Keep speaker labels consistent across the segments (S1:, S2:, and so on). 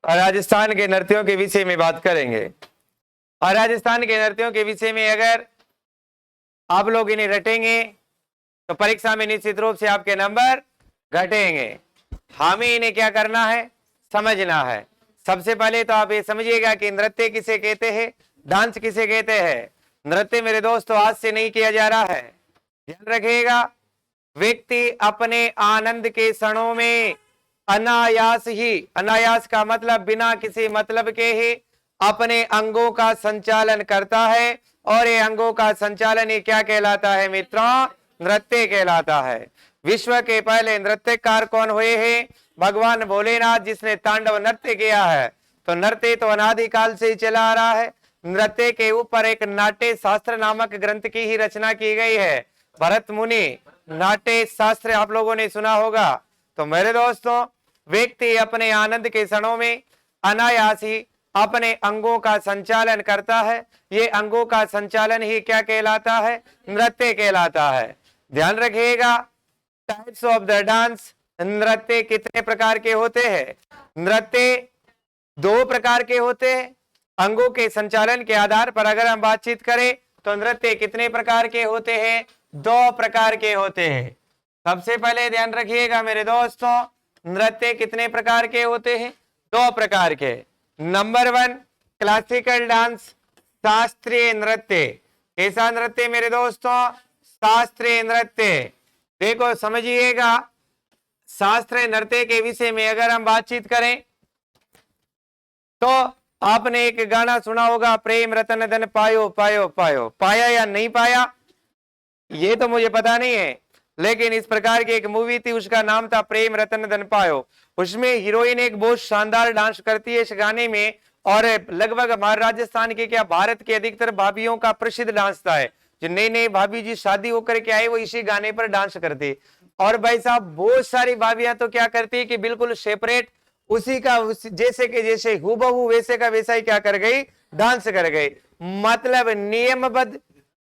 S1: और राजस्थान के नृत्यों के विषय में बात करेंगे। और राजस्थान के नृत्यों के विषय में अगर आप लोग इन्हें रटेंगे तो परीक्षा में निश्चित रूप से आपके नंबर घटेंगे। हमें इन्हें क्या करना है, समझना है। सबसे पहले तो आप ये समझिएगा कि नृत्य किसे कहते हैं, डांस किसे कहते हैं। नृत्य मेरे दोस्तों आज से नहीं किया जा रहा है, ध्यान रखिएगा। व्यक्ति अपने आनंद के क्षणों में अनायास ही, अनायास का मतलब बिना किसी मतलब के ही अपने अंगों का संचालन करता है। और ये अंगों का संचालन ये क्या कहलाता है मित्रों, नृत्य कहलाता है। विश्व के पहले नृत्यकार कौन हुए हैं, भगवान भोलेनाथ, जिसने तांडव नृत्य किया है। तो नृत्य तो अनादिकाल से ही चला आ रहा है। नृत्य के ऊपर एक नाट्य शास्त्र नामक ग्रंथ की ही रचना की गई है। भरत मुनि नाट्य शास्त्र आप लोगों ने सुना होगा। तो मेरे दोस्तों, व्यक्ति अपने आनंद के क्षणों में अनायास ही अपने अंगों का संचालन करता है। ये अंगों का संचालन ही क्या कहलाता है, नृत्य कहलाता है। ध्यान रखिएगा। टाइप्स ऑफ द डांस, नृत्य कितने प्रकार के होते हैं। नृत्य दो प्रकार के होते हैं। अंगों के संचालन के आधार पर अगर हम बातचीत करें तो नृत्य कितने प्रकार के होते हैं, दो प्रकार के होते हैं। सबसे पहले ध्यान रखिएगा मेरे दोस्तों, नृत्य कितने प्रकार के होते हैं, दो प्रकार के। नंबर 1 क्लासिकल डांस, शास्त्रीय नृत्य। कैसा नृत्य मेरे दोस्तों, शास्त्रीय नृत्य। देखो समझिएगा, शास्त्रीय नृत्य के विषय में अगर हम बातचीत करें तो आपने एक गाना सुना होगा, प्रेम रतन धन पायो पायो पायो। पाया या नहीं पाया ये तो मुझे पता नहीं है, लेकिन इस प्रकार की एक मूवी थी, उसका नाम था प्रेम रतन धन पायो। उसमें हीरोइन एक बहुत शानदार डांस करती है इस गाने में। और लगभग हमारे राजस्थान के क्या भारत के अधिकतर भाभियों का प्रसिद्ध डांस था है। जो नई नई भाभी जी शादी होकर के आए वो इसी गाने पर डांस करते। और भाई साहब बहुत सारी भाभियां तो क्या करती है कि बिल्कुल सेपरेट उसी का जैसे के जैसे हूबहू वैसे का वैसा ही क्या कर गई, डांस कर गई। मतलब नियमबद्ध,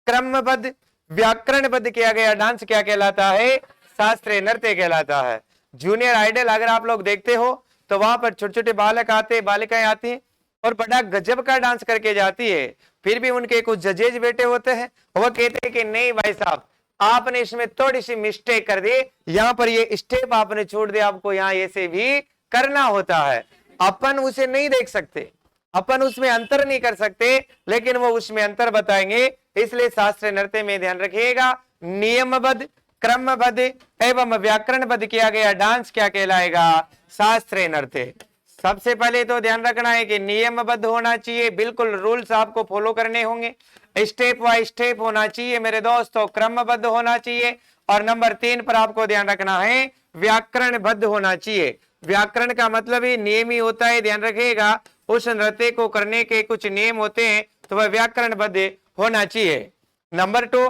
S1: क्रमबद्ध, व्याकरणबद्ध किया गया डांस क्या कहलाता है, शास्त्रीय नृत्य कहलाता है। जूनियर आइडल अगर आप लोग देखते हो तो वहां पर छोटे छोटे बालक आते, बालिकाएं आती हैं और बड़ा गजब का डांस करके जाती है। फिर भी उनके कुछ जजेज बैठे होते हैं, वो कहते हैं कि नहीं भाई साहब आपने इसमें थोड़ी सी मिस्टेक कर दी, यहाँ पर ये स्टेप आपने छोड़ दिया, आपको यहाँ ऐसे भी करना होता है। अपन उसे नहीं देख सकते, अपन उसमें अंतर नहीं कर सकते, लेकिन वो उसमें अंतर बताएंगे। इसलिए शास्त्रीय नृत्य में ध्यान रखिएगा, नियमबद्ध, क्रमबद्ध एवं व्याकरणबद्ध किया गया डांस क्या कहलाएगा, शास्त्रीय नृत्य। सबसे पहले तो ध्यान रखना है कि नियमबद्ध होना चाहिए, बिल्कुल रूल्स आपको फॉलो करने होंगे। स्टेप बाय स्टेप होना चाहिए मेरे दोस्तों, क्रमबद्ध होना चाहिए। और नंबर 3 पर आपको ध्यान रखना है, व्याकरणबद्ध होना चाहिए। व्याकरण का मतलब ही नियम ही होता है, ध्यान रखिएगा। उस नृत्य को करने के कुछ नियम होते हैं तो वह व्याकरणबद्ध होना चाहिए। नंबर 2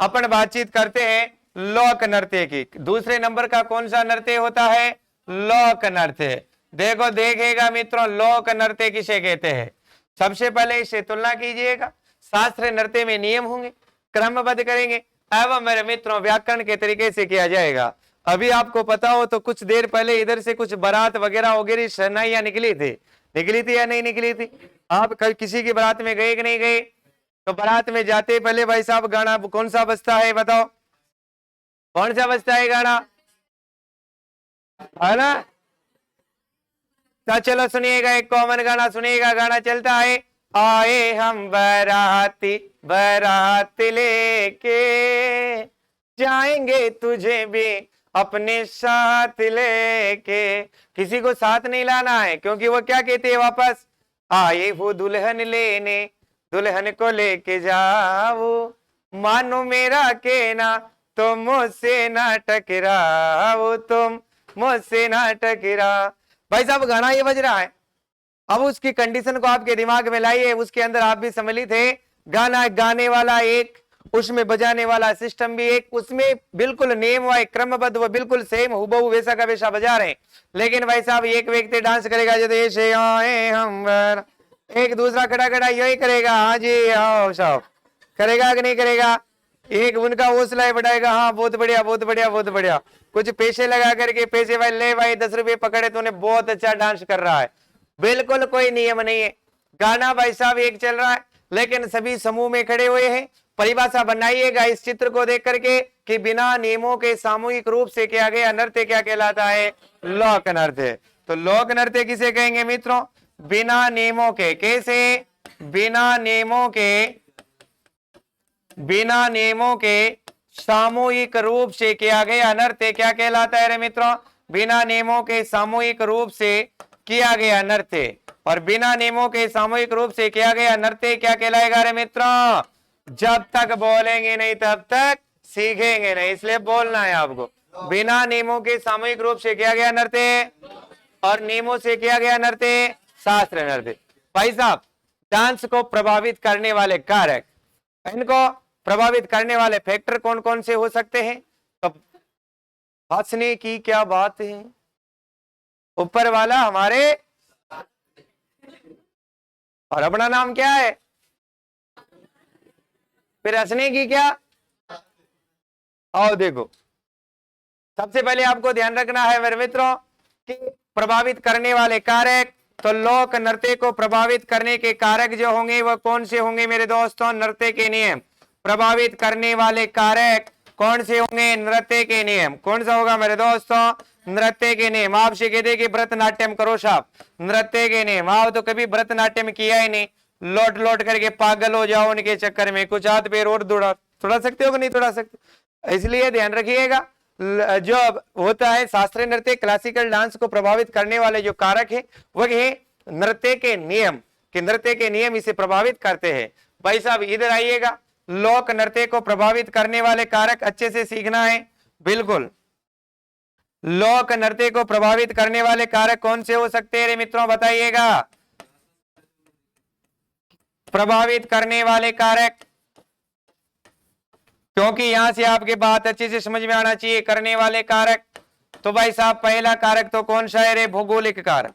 S1: अपन बातचीत करते हैं लोक नृत्य की। दूसरे नंबर का कौन सा नृत्य होता है, लोक नृत्य। देखो देखिएगा मित्रों, लोक नृत्य किसे कहते हैं। सबसे पहले इससे तुलना कीजिएगा। शास्त्रीय नृत्य में नियम होंगे, क्रमबद्ध करेंगे एवं मेरे मित्रों व्याकरण के तरीके से किया जाएगा। अभी आपको पता हो तो कुछ देर पहले इधर से कुछ बारात वगैरह वगैरह शहनाइयां निकली थी या नहीं निकली थी। आप कल किसी की बारात में गए कि नहीं गए। तो बारात में जाते पहले भाई साहब गाना कौन सा बजता है, बताओ कौन सा बजता है गाना, है ना। तो चलो सुनिएगा, एक कॉमन गाना सुनिएगा। गाना चलता है, आए हम बाराती बारात लेके जाएंगे तुझे भी अपने साथ लेके। किसी को साथ नहीं लाना है, क्योंकि वो क्या कहते हैं वापस, आए वो दुल्हन लेने, दुल्हन को लेके जाओ, मानो मेरा कहना तुम मुझसे ना टकराओ, तुम मुझसे ना टकराओ। भाई साहब गाना ये बज रहा है, अब उसकी कंडीशन को आपके दिमाग में लाइए, उसके अंदर आप भी सम्मिलित है। गाना गाने वाला एक, उसमें बजाने वाला सिस्टम भी एक, उसमें बिल्कुल नियम व क्रमबद्ध वो बिल्कुल सेम हुबहू वैसा का वैसा बजा रहे हैं। लेकिन भाई साहब एक व्यक्ति डांस करेगा जो ऐसे आए हम, एक दूसरा खड़ा खड़ा यही करेगा, हाँ जी हाँ साहब, करेगा कि नहीं करेगा। एक उनका हौसला बढ़ाएगा, हाँ बहुत बढ़िया बहुत बढ़िया बहुत बढ़िया, कुछ पैसे लगा करके पैसे भाई ले भाई 10 रुपए पकड़े, तूने बहुत अच्छा डांस कर रहा है। बिल्कुल कोई नियम नहीं है। गाना भाई साहब एक चल रहा है, लेकिन सभी समूह में खड़े हुए हैं। परिभाषा बनाइएगा इस चित्र को देख करके कि बिना नियमों के सामूहिक रूप से किया गया नृत्य क्या कहलाता है? लोक नृत्य। तो लोक नृत्य किसे कहेंगे मित्रों? बिना नियमों के। कैसे? बिना नियमों के सामूहिक रूप से किया गया नृत्य क्या कहलाता है रे मित्रों? बिना नियमों के सामूहिक रूप से किया गया नृत्य। और बिना नियमों के सामूहिक रूप से किया गया नृत्य क्या कहलाएगा रे मित्रों? जब तक बोलेंगे नहीं तब तक सीखेंगे नहीं, इसलिए बोलना है आपको। बिना नियमों के सामूहिक रूप से किया गया नृत्य और नियमों से किया गया नृत्य शास्त्र नृत्य। भाई साहब, डांस को प्रभावित करने वाले कारक, इनको प्रभावित करने वाले फैक्टर कौन कौन से हो सकते हैं? तो हंसने की क्या बात है, ऊपर वाला हमारे, और अपना नाम क्या है? फिर हंसने की क्या? आओ देखो, सबसे पहले आपको ध्यान रखना है मेरे मित्रों कि प्रभावित करने वाले कारक, तो लोक नृत्य को प्रभावित करने के कारक जो होंगे वह कौन से होंगे मेरे दोस्तों? नृत्य के नियम। प्रभावित करने वाले कारक कौन से होंगे? नृत्य के नियम। कौन सा होगा मेरे दोस्तों? नृत्य के नियम। आपसे कहते कि भरतनाट्यम करो साहब, नृत्य के नियम। आप तो कभी भरतनाट्यम किया ही नहीं, लौट लौट करके पागल हो जाओ उनके चक्कर में। कुछ हाथ पैर और दौड़ा सकते हो कि नहीं दौड़ा सकते? इसलिए ध्यान रखिएगा, जो होता है शास्त्रीय नृत्य, क्लासिकल डांस को प्रभावित करने वाले जो कारक है वह है नृत्य के नियम, कि नृत्य के नियम इसे प्रभावित करते हैं। भाई साहब इधर आइएगा, लोक नृत्य को प्रभावित करने वाले कारक अच्छे से सीखना है। बिल्कुल, लोक नृत्य को प्रभावित करने वाले कारक कौन से हो सकते हैं मित्रों? बताइएगा। प्रभावित करने वाले कारक, क्योंकि यहां से आपके बात अच्छे से समझ में आना चाहिए। करने वाले कारक, तो भाई साहब पहला कारक तो कौन सा है रे? भौगोलिक कारक।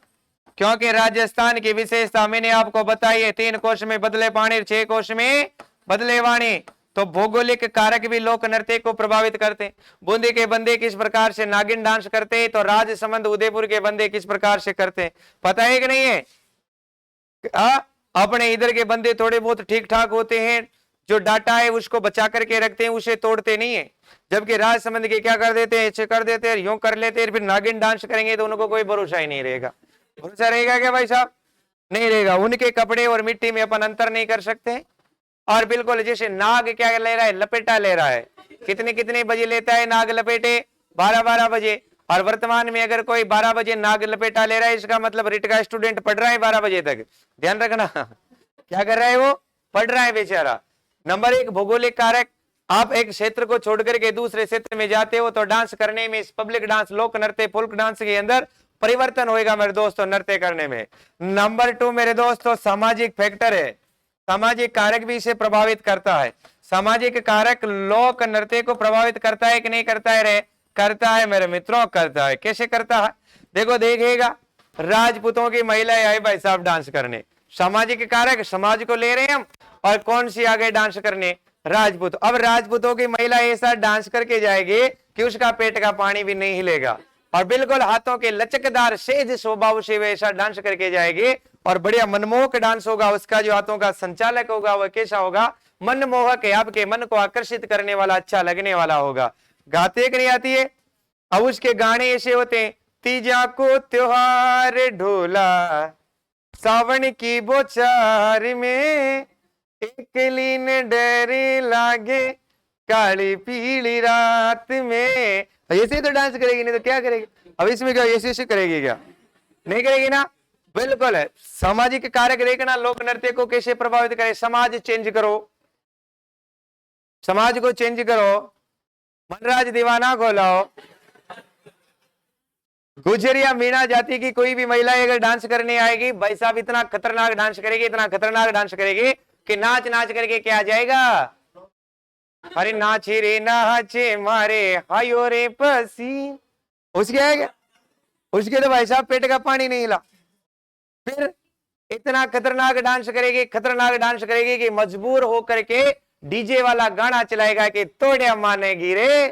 S1: क्योंकि राजस्थान की विशेषता मैंने आपको बताई है, 3 कोश में बदले पानी, 6 कोश में बदले वाणी। तो भौगोलिक कारक भी लोक नृत्य को प्रभावित करते हैं। बूंदी के बंदे किस प्रकार से नागिन डांस करते हैं, तो राजसमंद उदयपुर के बंदे किस प्रकार से करते हैं, पता है कि नहीं है? अपने इधर के बंदे थोड़े बहुत ठीक ठाक होते हैं, जो डाटा है उसको बचा करके रखते हैं, उसे तोड़ते नहीं है। जबकि राजसमंद के क्या कर देते हैं? ऐसे कर देते हैं, यूं कर लेते हैं, फिर नागिन डांस करेंगे तो उनको कोई भरोसा ही नहीं रहेगा। भरोसा रहेगा क्या भाई साहब? नहीं रहेगा। उनके कपड़े और मिट्टी में अपन अंतर नहीं कर सकते। और बिल्कुल जैसे नाग क्या ले रहा है? लपेटा ले रहा है। कितने कितने बजे लेता है नाग लपेटे? 12-12 बजे। और वर्तमान में अगर कोई 12 बजे नाग लपेटा ले रहा है, इसका मतलब रिट का स्टूडेंट पढ़ रहा है 12 बजे तक। ध्यान रखना, क्या कर रहा है वो? पढ़ रहा है बेचारा। नंबर 1 भौगोलिक कारक। आप एक क्षेत्र को छोड़कर के दूसरे क्षेत्र में जाते हो तो डांस करने में, पब्लिक डांस, लोक नृत्य, फोल्क डांस के अंदर परिवर्तन होएगा मेरे दोस्तों नृत्य करने में। नंबर 2 मेरे दोस्तों सामाजिक फैक्टर है। सामाजिक कारक भी इसे प्रभावित करता है। सामाजिक कारक लोक नृत्य को प्रभावित करता है कि नहीं करता है रे? करता है मेरे मित्रों, करता है। कैसे करता है? देखो देखिएगा, राजपूतों की महिलाएं आई भाई साहब डांस करने, सामाजिक कारक, समाज को ले रहे हैं हम, और कौन सी आगे डांस करने? राजपूत। अब राजपूतों की महिला ऐसा डांस करके जाएगी कि उसका पेट का पानी भी नहीं हिलेगा, और बिल्कुल हाथों के लचकदार सेज स्वभाव से वैसा डांस करके जाएगी, और बढ़िया मनमोहक डांस होगा। उसका जो हाथों का संचालक होगा वह कैसा होगा? मनमोहक है, आपके मन को आकर्षित करने वाला, अच्छा लगने वाला होगा। गाते कि नहीं आती है? अब उसके गाने ऐसे होते हैं, तीजा को त्योहार ढोला सावन की बोचार में, एक लीन डरे लागे काली पीली रात में। ऐसे तो डांस करेगी, नहीं तो क्या करेगी? अब इसमें क्या ऐसे करेगी? क्या नहीं करेगी ना? बिल्कुल है। सामाजिक कारक देखना लोक नृत्य को कैसे प्रभावित करे। समाज चेंज करो, समाज को चेंज करो, मनराज दीवाना खोलाओ। गुजर या मीणा जाति की कोई भी महिला अगर डांस करने आएगी, भाई साहब इतना खतरनाक डांस करेगी, इतना खतरनाक डांस करेगी कि नाच नाच करके क्या आ जाएगा? अरे नाचे रे नाचे मारे हायो रे पसी। उसके आएगा, उसके तो भाई साहब पेट का पानी नहीं हिला। फिर इतना खतरनाक डांस करेगी, खतरनाक डांस करेगी कि मजबूर होकर के डीजे वाला गाना चलाएगा कि तोड़े मानेगी रे।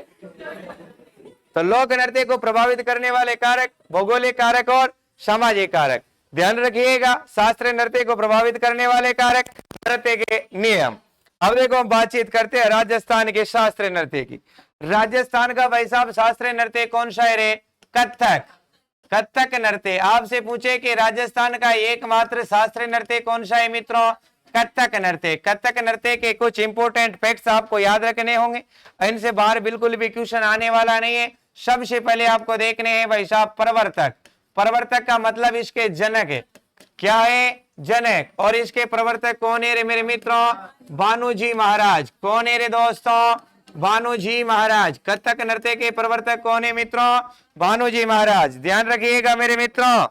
S1: तो लोक नृत्य को प्रभावित करने वाले कारक भौगोलिक कारक और सामाजिक कारक। ध्यान रखिएगा, शास्त्रीय नृत्य को प्रभावित करने वाले कारक, नृत्य के नियम। अब देखो हम बातचीत करते हैं राजस्थान के शास्त्रीय नृत्य की। राजस्थान का भाई साहब शास्त्रीय नृत्य कौन सा है रे? कथक। कथक नृत्य। आपसे पूछे कि राजस्थान का एकमात्र शास्त्रीय नृत्य कौन सा है मित्रों? कथक नृत्य। कथक नृत्य के कुछ इंपोर्टेंट फैक्ट्स आपको याद रखने होंगे, इनसे बाहर बिल्कुल भी क्वेश्चन आने वाला नहीं है। सबसे पहले आपको देखने हैं भाई साहब प्रवर्तक। प्रवर्तक का मतलब इसके जनक है। क्या है? जनक। और इसके प्रवर्तक कौन है रे मेरे मित्रों? भानुजी महाराज। कौन है रे दोस्तों? भानुजी महाराज। कथक नृत्य के प्रवर्तक कौन है मित्रों? भानुजी महाराज। ध्यान रखिएगा मेरे मित्रों,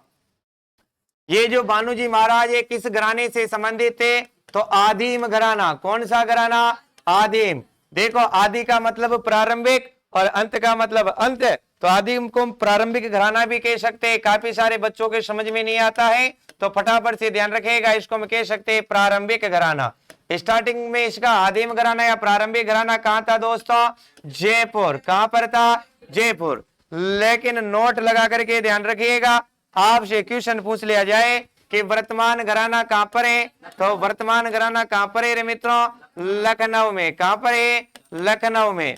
S1: ये जो भानुजी महाराज है किस घराने से संबंधित थे? तो आदिम घराना। कौन सा घराना? आदिम। देखो आदि का मतलब प्रारंभिक और अंत का मतलब अंत, तो आदिम को प्रारंभिक घराना भी कह सकते हैं। काफी सारे बच्चों के समझ में नहीं आता है, तो फटाफट से ध्यान रखिएगा, इसको हम कह सकते हैं प्रारंभिक घराना। स्टार्टिंग में इसका आदिम घराना या प्रारंभिक घराना कहां था दोस्तों? जयपुर। कहां पर था? जयपुर। लेकिन नोट लगा करके ध्यान रखिएगा, आपसे क्वेश्चन पूछ लिया जाए कि वर्तमान घराना कहां पर है, तो वर्तमान घराना कहां पर है रे मित्रों? लखनऊ में। कहां पर है? लखनऊ में।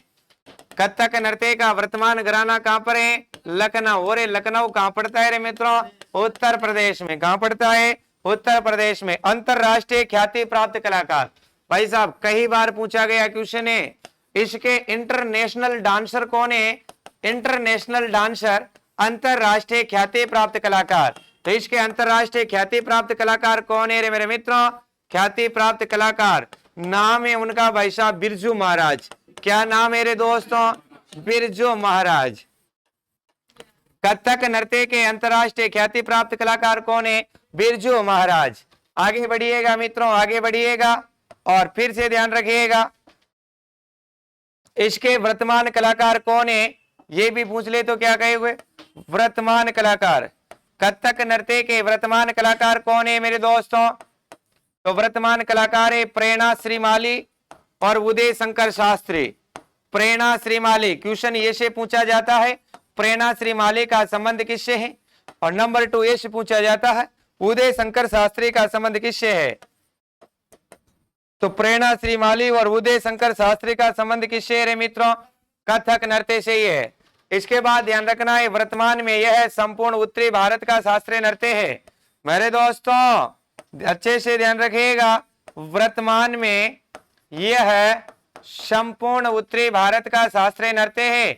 S1: कथक नृत्य का वर्तमान घराना कहां पर है? लखनऊ। और लखनऊ कहां पड़ता है रे मित्रों? उत्तर प्रदेश में। कहां पड़ता है? उत्तर प्रदेश में। अंतरराष्ट्रीय ख्याति प्राप्त कलाकार। भाई साहब कई बार पूछा गया क्वेश्चन है, इसके इंटरनेशनल डांसर कौन है? इंटरनेशनल डांसर अंतरराष्ट्रीय ख्याति प्राप्त कलाकार। तो इसके अंतरराष्ट्रीय ख्याति प्राप्त कलाकार कौन है रे मेरे मित्रों? ख्याति प्राप्त कलाकार नाम है उनका भाई साहब बिरजू महाराज। क्या नाम है रे दोस्तों? बिरजू महाराज। कथक नृत्य के अंतरराष्ट्रीय ख्याति प्राप्त कलाकार कौन है? बिरजू महाराज। आगे बढ़िएगा मित्रों, आगे बढ़िएगा और फिर से ध्यान रखिएगा, इसके वर्तमान कलाकार कौन है ये भी पूछ ले तो क्या कहे हुए? वर्तमान कलाकार। कथक नृत्य के वर्तमान कलाकार कौन है मेरे दोस्तों? तो वर्तमान कलाकार है प्रेरणा श्रीमाली और उदय शंकर शास्त्री। प्रेरणा श्रीमाली। क्वेश्चन ये से पूछा जाता है प्रेरणा श्रीमाली का संबंध किससे है, और नंबर 2 ये से पूछा जाता है उदय शंकर शास्त्री का संबंध किससे है। तो प्रेरणा श्रीमाली और उदय शंकर शास्त्री का संबंध किससे है रे मित्रों? कथक नृत्य से ही है। इसके बाद ध्यान रखना है वर्तमान में यह संपूर्ण उत्तरी भारत का शास्त्रीय नृत्य है। मेरे दोस्तों अच्छे से ध्यान रखिएगा, वर्तमान में यह संपूर्ण उत्तरी भारत का शास्त्रीय नृत्य है।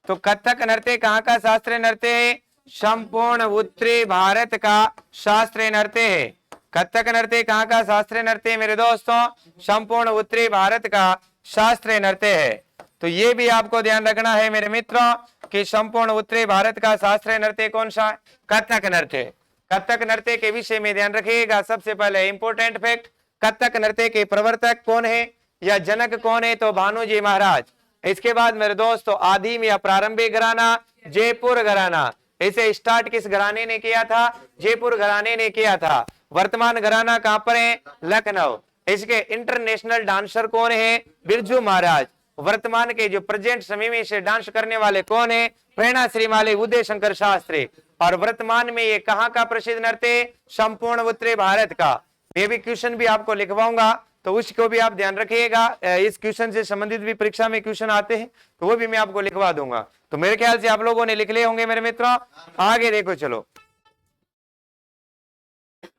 S1: तो कथक नृत्य कहाँ का शास्त्रीय नृत्य है? संपूर्ण उत्तरी भारत का शास्त्रीय नृत्य है। कथक नृत्य कहाँ का शास्त्रीय नृत्य है मेरे दोस्तों? संपूर्ण उत्तरी भारत का शास्त्रीय नृत्य है। तो ये भी आपको ध्यान रखना है मेरे मित्रों कि संपूर्ण उत्तरी भारत का शास्त्रीय नृत्य कौन सा है? कथक नृत्य। कथक नृत्य के विषय में ध्यान रखिएगा, सबसे पहले इंपोर्टेंट फैक्ट, कथक नृत्य के प्रवर्तक कौन है या जनक कौन है? तो भानुजी महाराज। इसके बाद मेरे दोस्तों आदिम या प्रारंभिक घराना जयपुर घराना। इसे स्टार्ट किस घराने ने किया था? जयपुर घराने ने किया था। वर्तमान घराना कहां पर है? लखनऊ। इसके इंटरनेशनल डांसर कौन है? बिरजू महाराज। वर्तमान के जो प्रेजेंट समय में इसे डांस करने वाले कौन है? प्रेरणा श्रीमाली, उदय शंकर शास्त्री। और वर्तमान में ये कहाँ का प्रसिद्ध नृत्य? संपूर्ण उत्तरी भारत का। ये भी क्वेश्चन भी आपको लिखवाऊंगा, तो उसको भी आप ध्यान रखिएगा। इस क्वेश्चन से संबंधित भी परीक्षा में क्वेश्चन आते हैं, तो वो भी मैं आपको लिखवा दूंगा। तो मेरे ख्याल से आप लोगों ने लिख लिए होंगे मेरे मित्रों। आगे देखो, चलो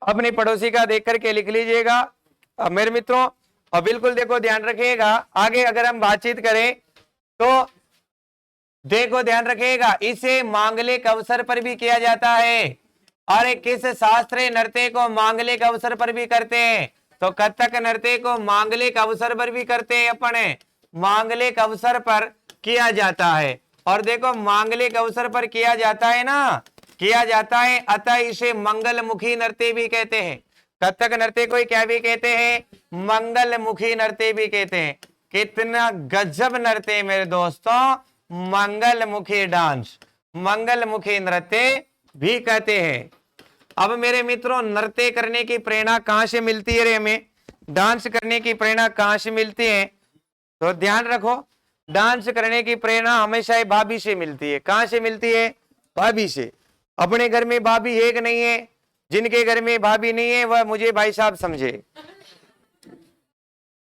S1: अपने पड़ोसी का देख करके लिख लीजिएगा मेरे मित्रों। और बिल्कुल देखो ध्यान रखिएगा, आगे अगर हम बातचीत करें तो देखो ध्यान रखिएगा, इसे मांगलिक अवसर पर भी किया जाता है। और किस शास्त्रीय नृत्य को मांगलिक अवसर पर भी करते हैं? तो कथक नृत्य को मांगलिक अवसर पर भी करते हैं अपने, मांगलिक अवसर पर किया जाता है। और देखो मांगलिक अवसर पर किया जाता है ना, किया जाता है, अतः इसे मंगलमुखी नृत्य भी कहते हैं। कथक नृत्य को क्या भी कहते हैं? मंगलमुखी नृत्य भी कहते हैं। कितना गजब नृत्य है मेरे दोस्तों, मंगलमुखी डांस, मंगलमुखी नृत्य भी कहते हैं। अब मेरे मित्रों नृत्य करने की प्रेरणा कहां से मिलती है रे? हमें डांस करने की प्रेरणा कहां से मिलती है? तो ध्यान रखो, डांस करने की प्रेरणा हमेशा भाभी से मिलती है। कहां से मिलती है? भाभी से। अपने घर में भाभी है कि नहीं है? जिनके घर में भाभी नहीं है वह मुझे भाई साहब समझे।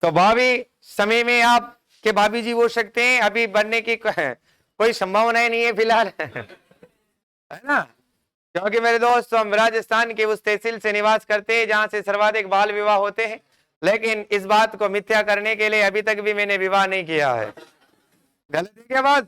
S1: तो भाभी समय में आप के भाभी जी हो सकते हैं, अभी बनने की कोई संभावना नहीं है फिलहाल है ना। क्योंकि मेरे दोस्त हम राजस्थान के उस तहसील से निवास करते हैं जहां से सर्वाधिक बाल विवाह होते हैं, लेकिन इस बात को मिथ्या करने के लिए अभी तक भी मैंने विवाह नहीं किया है। गलत है क्या बात?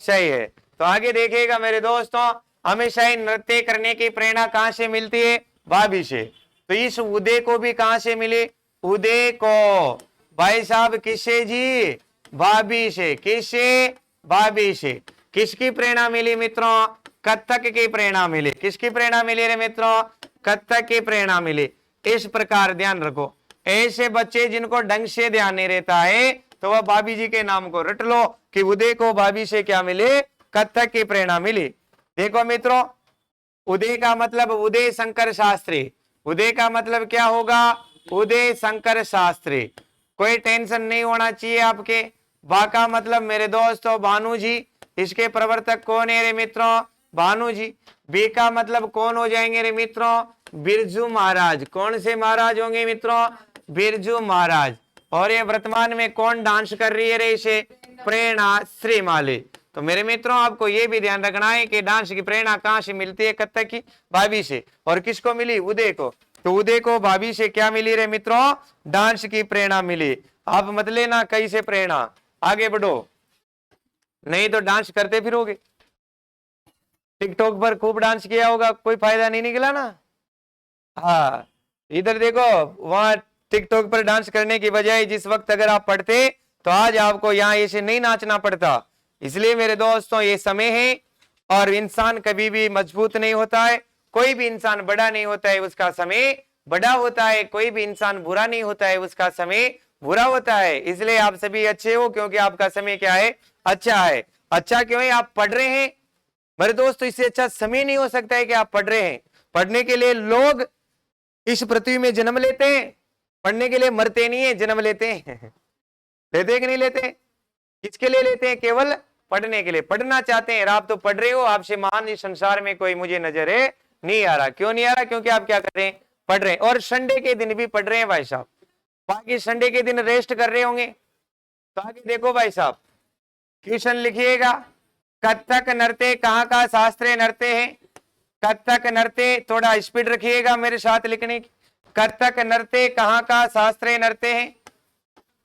S1: सही है। तो आगे देखिएगा मेरे दोस्तों, हमेशा ही नृत्य करने की प्रेरणा कहां से मिलती है? भाभी से। तो इस उदय को भी कहां से मिले? उदय को भाई साहब किससे जी? भाभी से। किससे? भाभी से। किसकी प्रेरणा मिली मित्रों? कथक की प्रेरणा मिली। किसकी प्रेरणा मिली रे मित्रों? कथक की प्रेरणा मिली। इस प्रकार ध्यान रखो, ऐसे बच्चे जिनको ढंग से ध्यान नहीं रहता है तो वह भाभी जी के नाम को रट लो कि उदय को भाभी से क्या मिले? कथक की प्रेरणा मिली। देखो मित्रों, उदय का मतलब उदय शंकर शास्त्री। उदय का मतलब क्या होगा? उदय शंकर शास्त्री। कोई टेंशन नहीं होना चाहिए आपके। बा का मतलब मेरे दोस्तों भानु जी, इसके प्रवर्तक कौन है रे मित्रों? भानु जी। बी का मतलब कौन हो जाएंगे रे मित्रों? बिरजू महाराज। कौन से महाराज होंगे मित्रों? बिरजू महाराज। और ये वर्तमान में कौन डांस कर रही है रे इसे? प्रेरणा श्रीमाली। तो मेरे मित्रों आपको ये भी ध्यान रखना है कि डांस की प्रेरणा कहां से मिलती है? कथक की। भाभी से। और किसको मिली? उदय को। तो उदय को भाभी से क्या मिली रे मित्रों? डांस की प्रेरणा मिली। आप मत लेना कहीं से प्रेरणा, आगे बढ़ो, नहीं तो डांस करते फिरोगे। टिकटॉक पर खूब डांस किया होगा, कोई फायदा नहीं निकला ना। हाँ, इधर देखो, वहां टिकटॉक पर डांस करने की बजाय जिस वक्त अगर आप पढ़ते तो आज आपको यहाँ ऐसे नहीं नाचना पड़ता। इसलिए मेरे दोस्तों ये समय है, और इंसान कभी भी मजबूत नहीं होता है। कोई भी इंसान बड़ा नहीं होता है, उसका समय बड़ा होता है। कोई भी इंसान बुरा नहीं होता है, उसका समय बुरा होता है। इसलिए आप सभी अच्छे हो क्योंकि आपका समय क्या है? अच्छा है। अच्छा क्यों है? आप पढ़ रहे हैं मेरे दोस्त, इससे अच्छा समय नहीं हो सकता है कि आप पढ़ रहे हैं। पढ़ने के लिए लोग इस पृथ्वी में जन्म लेते हैं, पढ़ने के लिए मरते नहीं है, जन्म लेते हैं लेते कि नहीं लेते? किसके लिए लेते हैं? केवल पढ़ने के लिए। पढ़ना चाहते हैं, आप तो पढ़ रहे हो, आपसे महान इस संसार में कोई मुझे नजर है नहीं आ रहा। क्यों नहीं आ रहा? क्योंकि आप क्या कर रहे हैं? पढ़ रहे हैं। और संडे के दिन भी पढ़ रहे हैं भाई साहब। बाकी संडे के दिन रेस्ट कर रहे होंगे। तो आगे देखो भाई साहब, क्वेश्चन लिखिएगा। कथक नृत्य कहाँ का शास्त्रीय नृत्य है? कथक नृत्य, थोड़ा स्पीड रखिएगा मेरे साथ लिखने की। कथक नृत्य कहाँ का शास्त्रीय नृत्य है?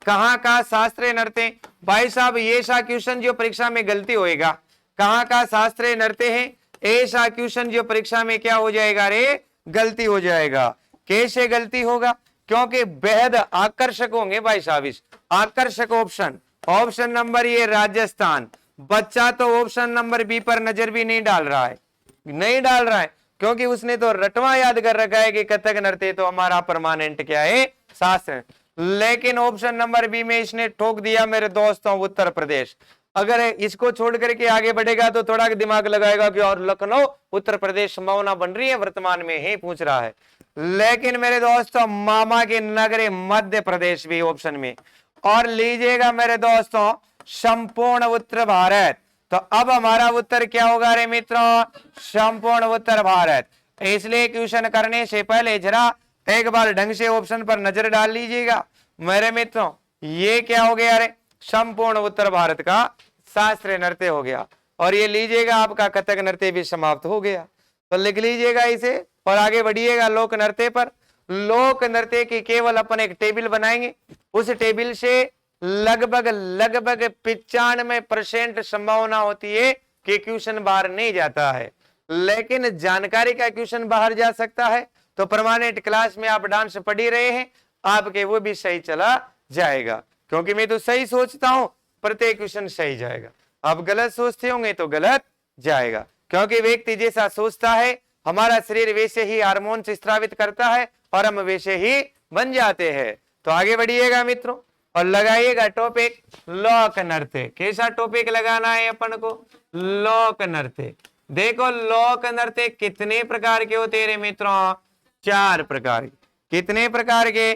S1: कहाँ का शास्त्रीय नृत्य? भाई साहब ये सा क्वेश्चन जो परीक्षा में गलती होएगा, कहाँ का शास्त्रीय नृत्य है, ऐसा क्वेश्चन जो परीक्षा में क्या हो जाएगा रे? गलती हो जाएगा। कैसे गलती होगा? क्योंकि बेहद आकर्षक होंगे भाई साहब। इस आकर्षक ऑप्शन, ऑप्शन नंबर ये राजस्थान। बच्चा तो ऑप्शन नंबर बी पर नजर भी नहीं डाल रहा है, नहीं डाल रहा है, क्योंकि उसने तो रटवा याद कर रखा है कि कथक नृत्य तो हमारा परमानेंट क्या है? शास्त्र। लेकिन ऑप्शन नंबर बी में इसने ठोक दिया मेरे दोस्तों, उत्तर प्रदेश। अगर इसको छोड़ करके आगे बढ़ेगा तो थोड़ा दिमाग लगाएगा कि और लखनऊ उत्तर प्रदेश संभावना बन रही है, वर्तमान में ही पूछ रहा है। लेकिन मेरे दोस्तों मामा के नगरे मध्य प्रदेश भी ऑप्शन में। और लीजिएगा मेरे दोस्तों संपूर्ण उत्तर भारत। तो अब हमारा उत्तर क्या होगा रे मित्रों? संपूर्ण उत्तर भारत। इसलिए क्वेश्चन करने से पहले जरा एक बार ढंग से ऑप्शन पर नजर डाल लीजिएगा मेरे मित्रों। ये क्या हो गया रे? संपूर्ण उत्तर भारत का शास्त्रीय नृत्य हो गया। और ये लीजिएगा आपका कथक नृत्य भी समाप्त हो गया। तो लिख लीजिएगा इसे और आगे बढ़िएगा लोक नृत्य पर। लोक नृत्य की केवल अपन एक टेबल बनाएंगे, उस टेबल से लगभग 95% संभावना होती है कि क्वेश्चन बाहर नहीं जाता है, लेकिन जानकारी का क्वेश्चन बाहर जा सकता है। तो परमानेंट क्लास में आप डांस पढ़ ही रहे हैं, आपके वो भी सही चला जाएगा, क्योंकि मैं तो सही सोचता हूं, प्रत्येक क्वेश्चन सही जाएगा। आप गलत सोचते होंगे तो गलत जाएगा, क्योंकि व्यक्ति जैसा सोचता है हमारा शरीर वैसे ही हार्मोन्स स्रावित करता है और हम वैसे ही बन जाते हैं। तो आगे बढ़िएगा मित्रों और लगाइएगा टॉपिक लोक नृत्य। कैसा टॉपिक लगाना है अपन को? लोक नृत्य। देखो लोक नृत्य कितने प्रकार के होते हैं मित्रों? 4 प्रकार। कितने प्रकार के?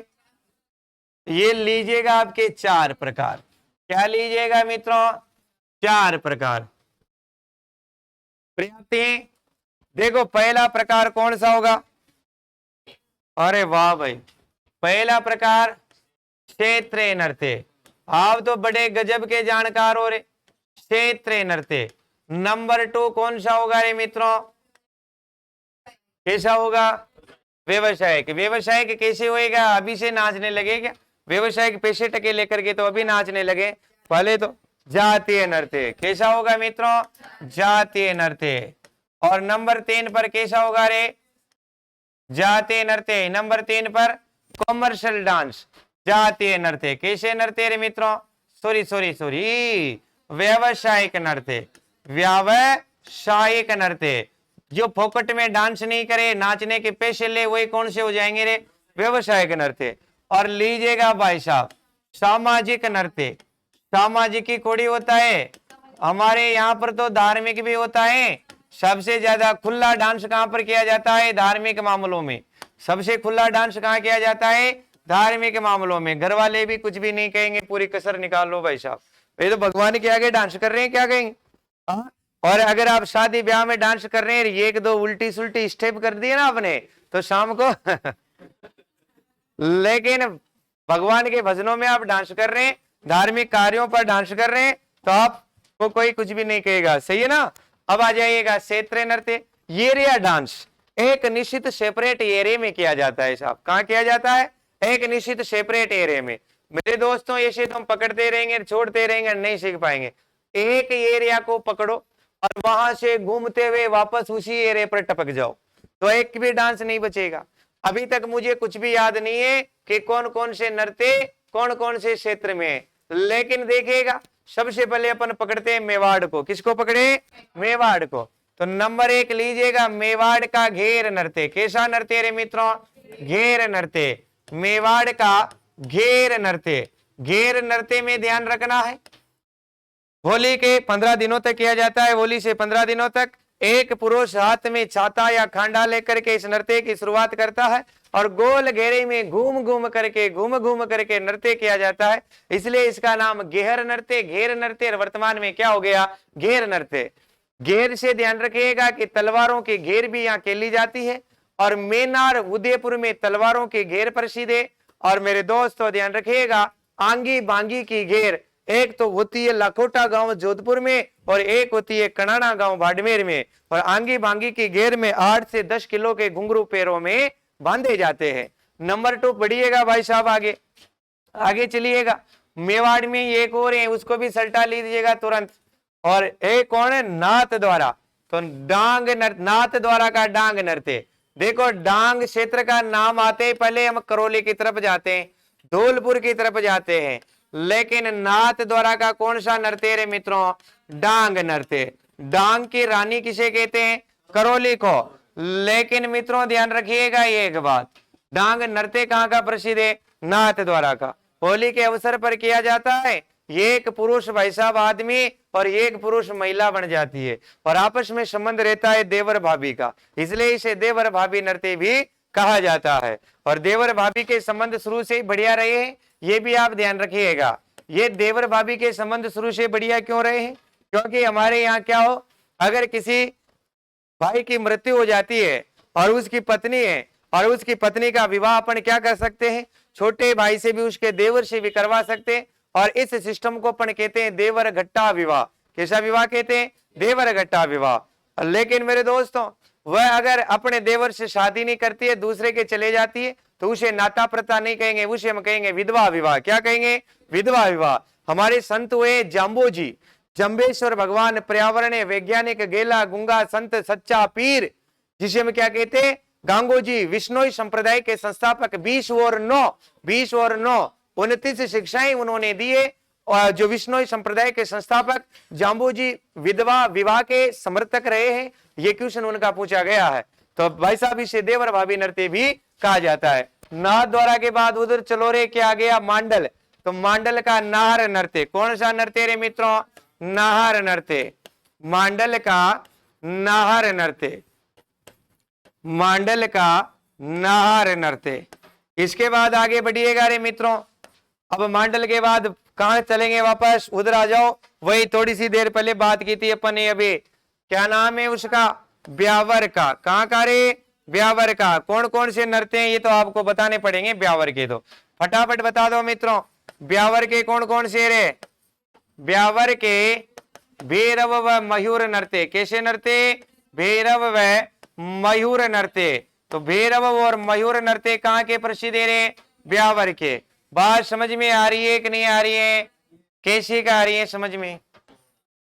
S1: ये लीजिएगा आपके 4 प्रकार। क्या लीजिएगा मित्रों? 4 प्रकार पर्याप्त है। देखो पहला प्रकार कौन सा होगा? अरे वाह भाई, पहला प्रकार क्षेत्रीय नृत्य। आप तो बड़े गजब के जानकार हो रे। क्षेत्रीय नृत्य। नंबर 2 कौन सा होगा रे मित्रों? कैसा होगा? व्यवसायिक। व्यवसायिक कैसे होएगा? अभी से नाचने लगे क्या? व्यवसायिक पैसे टके लेकर के तो अभी नाचने लगे, पहले तो जातीय नृत्य। कैसा होगा मित्रों? जातीय नृत्य। और नंबर 3 पर कैसा होगा रे? जातीय नृत्य। नंबर 3 पर कॉमर्शियल डांस, जातीय नृत्य। कैसे नृत्य रे मित्रों? सॉरी, व्यावसायिक नृत्य। व्यावसायिक नृत्य। जो फोकट में डांस नहीं करे, नाचने के पैसे ले, वही कौन से हो जाएंगे रे? व्यावसायिक नृत्य। और लीजिएगा भाई साहब, सामाजिक नृत्य। सामाजिक की कोड़ी होता है हमारे यहाँ पर, तो धार्मिक भी होता है। सबसे ज्यादा खुला डांस कहां पर किया जाता है? धार्मिक मामलों में। सबसे खुला डांस कहां किया जाता है? धार्मिक मामलों में। घर वाले भी कुछ भी नहीं कहेंगे, पूरी कसर निकाल लो भाई साहब, ये तो भगवान के आगे डांस कर रहे हैं, क्या कहेंगे? और अगर आप शादी ब्याह में डांस कर रहे हैं, एक दो उल्टी सुल्टी स्टेप कर दिए ना आपने, तो शाम को लेकिन भगवान के भजनों में आप डांस कर रहे हैं, धार्मिक कार्यों पर डांस कर रहे हैं, तो आपको कोई कुछ भी नहीं कहेगा। सही है ना? अब आ जाइएगा क्षेत्रीय नृत्य। एरिया डांस एक निश्चित सेपरेट एरिया में किया जाता है साहब। कहाँ किया जाता है? एक निश्चित सेपरेट एरिया में। मेरे दोस्तों, ऐसे तो हम पकड़ते रहेंगे, छोड़ते रहेंगे, नहीं सीख पाएंगे। एक एरिया को पकड़ो और वहां से घूमते हुए वापस उसी एरिया पर टपक जाओ, तो एक भी डांस नहीं बचेगा। अभी तक मुझे कुछ भी याद नहीं है कि कौन कौन से नृत्य कौन कौन से क्षेत्र में है, लेकिन देखिएगा, सबसे पहले अपन पकड़ते हैं मेवाड़ को। किसको पकड़े? मेवाड़ को। तो नंबर 1 लीजिएगा, मेवाड़ का घेर नृत्य। कैसा नृत्य रे मित्रों? घेर नृत्य। मेवाड़ का घेर नृत्य। घेर नृत्य में ध्यान रखना है, होली के 15 दिनों तक किया जाता है। होली से 15 दिनों तक एक पुरुष हाथ में छाता या खांडा लेकर के इस नृत्य की शुरुआत करता है और गोल घेरे में घूम घूम करके नृत्य किया जाता है, इसलिए इसका नाम घेर नृत्य। घेर नृत्य वर्तमान में क्या हो गया? घेर नृत्य। घेर से ध्यान रखिएगा कि तलवारों की घेर भी यहाँ खेली जाती है, और मेनार उदयपुर में तलवारों की घेर प्रसिद्ध है। और मेरे दोस्तों ध्यान रखिएगा, आंगी बांगी की घेर एक तो होती है लखोटा गांव जोधपुर में, और एक होती है कनाना गांव बाड़मेर में। और आंगी बांगी की घेर में 8 से 10 किलो के घुंघरू पैरों में बांधे जाते हैं। नंबर 2 बढ़िएगा भाई साहब, आगे चलिएगा। मेवाड़ में एक और है, उसको भी सल्टा लीजिएगा तुरंत। और एक कौन है? नाथ द्वारा। तो डांग नृत्य, नाथ द्वारा का डांग नृत्य। देखो, डांग क्षेत्र का नाम आते ही पहले हम करौली की तरफ जाते हैं, धौलपुर की तरफ जाते हैं, लेकिन नाथ द्वारा का कौन सा नृत्य रे मित्रों? डांग नृत्य। डांग की रानी किसे कहते हैं? करौली को। लेकिन मित्रों ध्यान रखिएगा एक बात, डांग नृत्य कहाँ का प्रसिद्ध है? नाथ द्वारा का। होली के अवसर पर किया जाता है। एक पुरुष भाई साहब आदमी और एक पुरुष महिला बन जाती है, और आपस में संबंध रहता है देवर भाभी का, इसलिए इसे देवर भाभी नृत्य भी कहा जाता है। और देवर भाभी के संबंध शुरू से ही बढ़िया रहे हैं, ये भी आप ध्यान रखिएगा। ये देवर भाभी के संबंध शुरू से बढ़िया क्यों रहे हैं? क्योंकि हमारे यहाँ क्या हो, अगर किसी भाई की मृत्यु हो जाती है और उसकी पत्नी है, और उसकी पत्नी का विवाह अपन क्या कर सकते हैं? छोटे भाई से भी, उसके देवर से भी करवा सकते हैं। और इस सिस्टम को अपन कहते हैं देवर घट्टा विवाह। कैसा विवाह कहते हैं? देवर घट्टा विवाह। लेकिन मेरे दोस्तों, वह अगर अपने देवर से शादी नहीं करती है, दूसरे के चले जाती है, तो उसे नाता प्रथा नहीं कहेंगे, उसे हम कहेंगे विधवा विवाह। क्या कहेंगे? विधवा विवाह। हमारे संत हुए जाम्बोजी, जम्बेश्वर भगवान, पर्यावरण वैज्ञानिक, गेला गुंगा संत सच्चा पीर, जिसे हम क्या कहते हैं? गांगोजी, विष्णोई संप्रदाय के संस्थापक। 20 और 9 29 शिक्षाएं उन्होंने दिए। और जो विष्णोई संप्रदाय के संस्थापक जाम्बोजी विधवा विवाह के समर्थक रहे हैं, ये क्वेश्चन उनका पूछा गया है। तो भाई साहब, इसे देवर भाभी नृत्य भी कहा जाता है। नाथ द्वारा के बाद उधर चलो रे, क्या आ गया? मांडल। तो मांडल का नाहर नृत्य। कौन सा नृत्य रे मित्रों? नाहर नृत्य। मांडल का नाहर नृत्य। मांडल का नाहर नृत्य। इसके बाद आगे बढ़िएगा रे मित्रों। अब मांडल के बाद कहां चलेंगे? वापस उधर आ जाओ, वही थोड़ी सी देर पहले बात की थी अपन ने। अभी क्या नाम है उसका? ब्यावर का। कहां का रे? ब्यावर का। कौन कौन से नृत्य हैं ये तो आपको बताने पड़ेंगे ब्यावर के, तो फटाफट बता दो मित्रों। ब्यावर के कौन कौन से रे? ब्यावर के भैरव व मयूर नृत्य। कैसे नृत्य? भैरव व मयूर नृत्य। तो भैरव और मयूर नृत्य कहाँ के प्रसिद्ध है? ब्यावर के। बात समझ में आ रही है कि नहीं आ रही है? कैसी का आ रही है समझ में?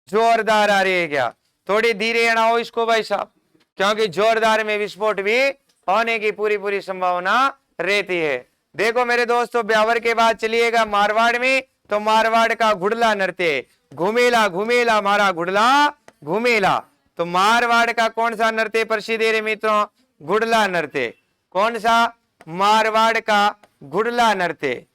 S1: जोरदार आ रही है क्या? थोड़ी धीरे अड़ाओ इसको भाई साहब, क्योंकि जोरदार में विस्फोट भी होने की पूरी पूरी संभावना रहती है। देखो मेरे दोस्तों, ब्यावर के बाद चलिएगा मारवाड़ में, तो मारवाड़ का घुड़ला नृत्य। घुमेला घुमेला मारा घुड़ला घुमेला। तो मारवाड़ का कौन सा नृत्य प्रसिद्ध है मित्रों? घुड़ला नृत्य। कौन सा? मारवाड़ का घुड़ला नृत्य।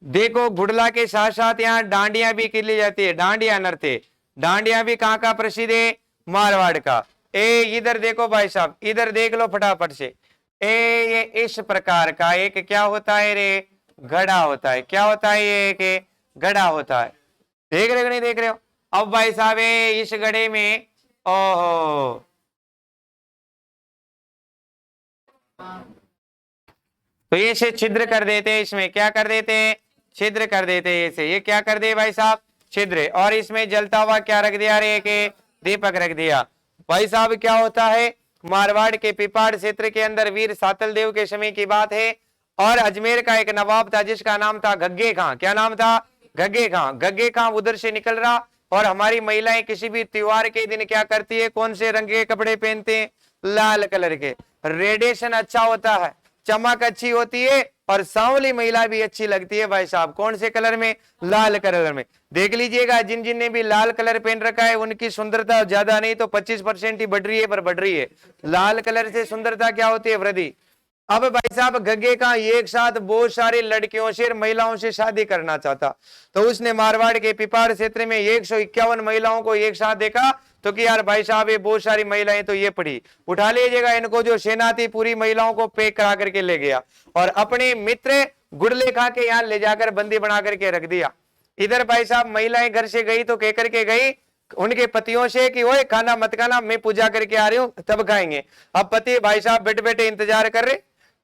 S1: देखो घुड़ला के साथ साथ यहाँ डांडिया भी खेली जाती है, डांडिया नृत्य। डांडिया भी कहाँ का प्रसिद्ध है? मारवाड़ का। ए इधर देखो भाई साहब, इधर देख लो फटाफट से। ये इस प्रकार का एक क्या होता है रे? घड़ा होता है। क्या होता है ये? एक घड़ा होता है। देख रहे हो नहीं देख रहे हो? अब भाई साहब इस घड़े में, ओहो, तो ये से छिद्र कर देते हैं। इसमें क्या कर देते हैं? छिद्र कर देते हैं। ऐसे ये क्या कर दे भाई साहब? छिद्र। और इसमें जलता हुआ क्या रख दिया रे? के दीपक रख दिया। भाई साहब क्या होता है? मारवाड़ के पिपाड़ क्षेत्र के अंदर वीर सातल देव के समय की बात है, और अजमेर का एक नवाब था जिसका नाम था गग्गे खां। क्या नाम था? गग्गे खां। गग्गे खां उधर से निकल रहा, और हमारी महिलाएं किसी भी त्योहार के दिन क्या करती है? कौन से रंग के कपड़े पहनते हैं? लाल कलर के। रेडिएशन अच्छा होता है, चमक अच्छी होती है, और सांवली महिला भी अच्छी लगती है भाई साहब। कौन से कलर में? लाल कलर में। देख लीजिएगा जिन जिन ने भी लाल कलर पहन रखा है उनकी सुंदरता ज्यादा नहीं तो 25% ही बढ़ रही है, पर बढ़ रही है। लाल कलर से सुंदरता क्या होती है? वृद्धि। अब भाई साहब गग्गे का एक साथ बहुत सारी लड़कियों से, महिलाओं से शादी करना चाहता, तो उसने मारवाड़ के पिपाड़ क्षेत्र में 151 महिलाओं को एक साथ देखा, तो कि यार भाई साहब ये बहुत सारी महिलाएं तो ये पड़ी, उठा लीजिएगा इनको। जो सेना थी पूरी महिलाओं को पैक करा करके ले गया, और अपने मित्र गुड़ले खा के यहाँ ले जाकर बंदी बना करके रख दिया। इधर भाई साहब महिलाएं घर से गई तो कह करके गई उनके पतियों से कि ओए खाना मत खाना, मैं पूजा करके आ रही हूँ तब खाएंगे। अब पति भाई साहब बैठे बैठे इंतजार कर रहे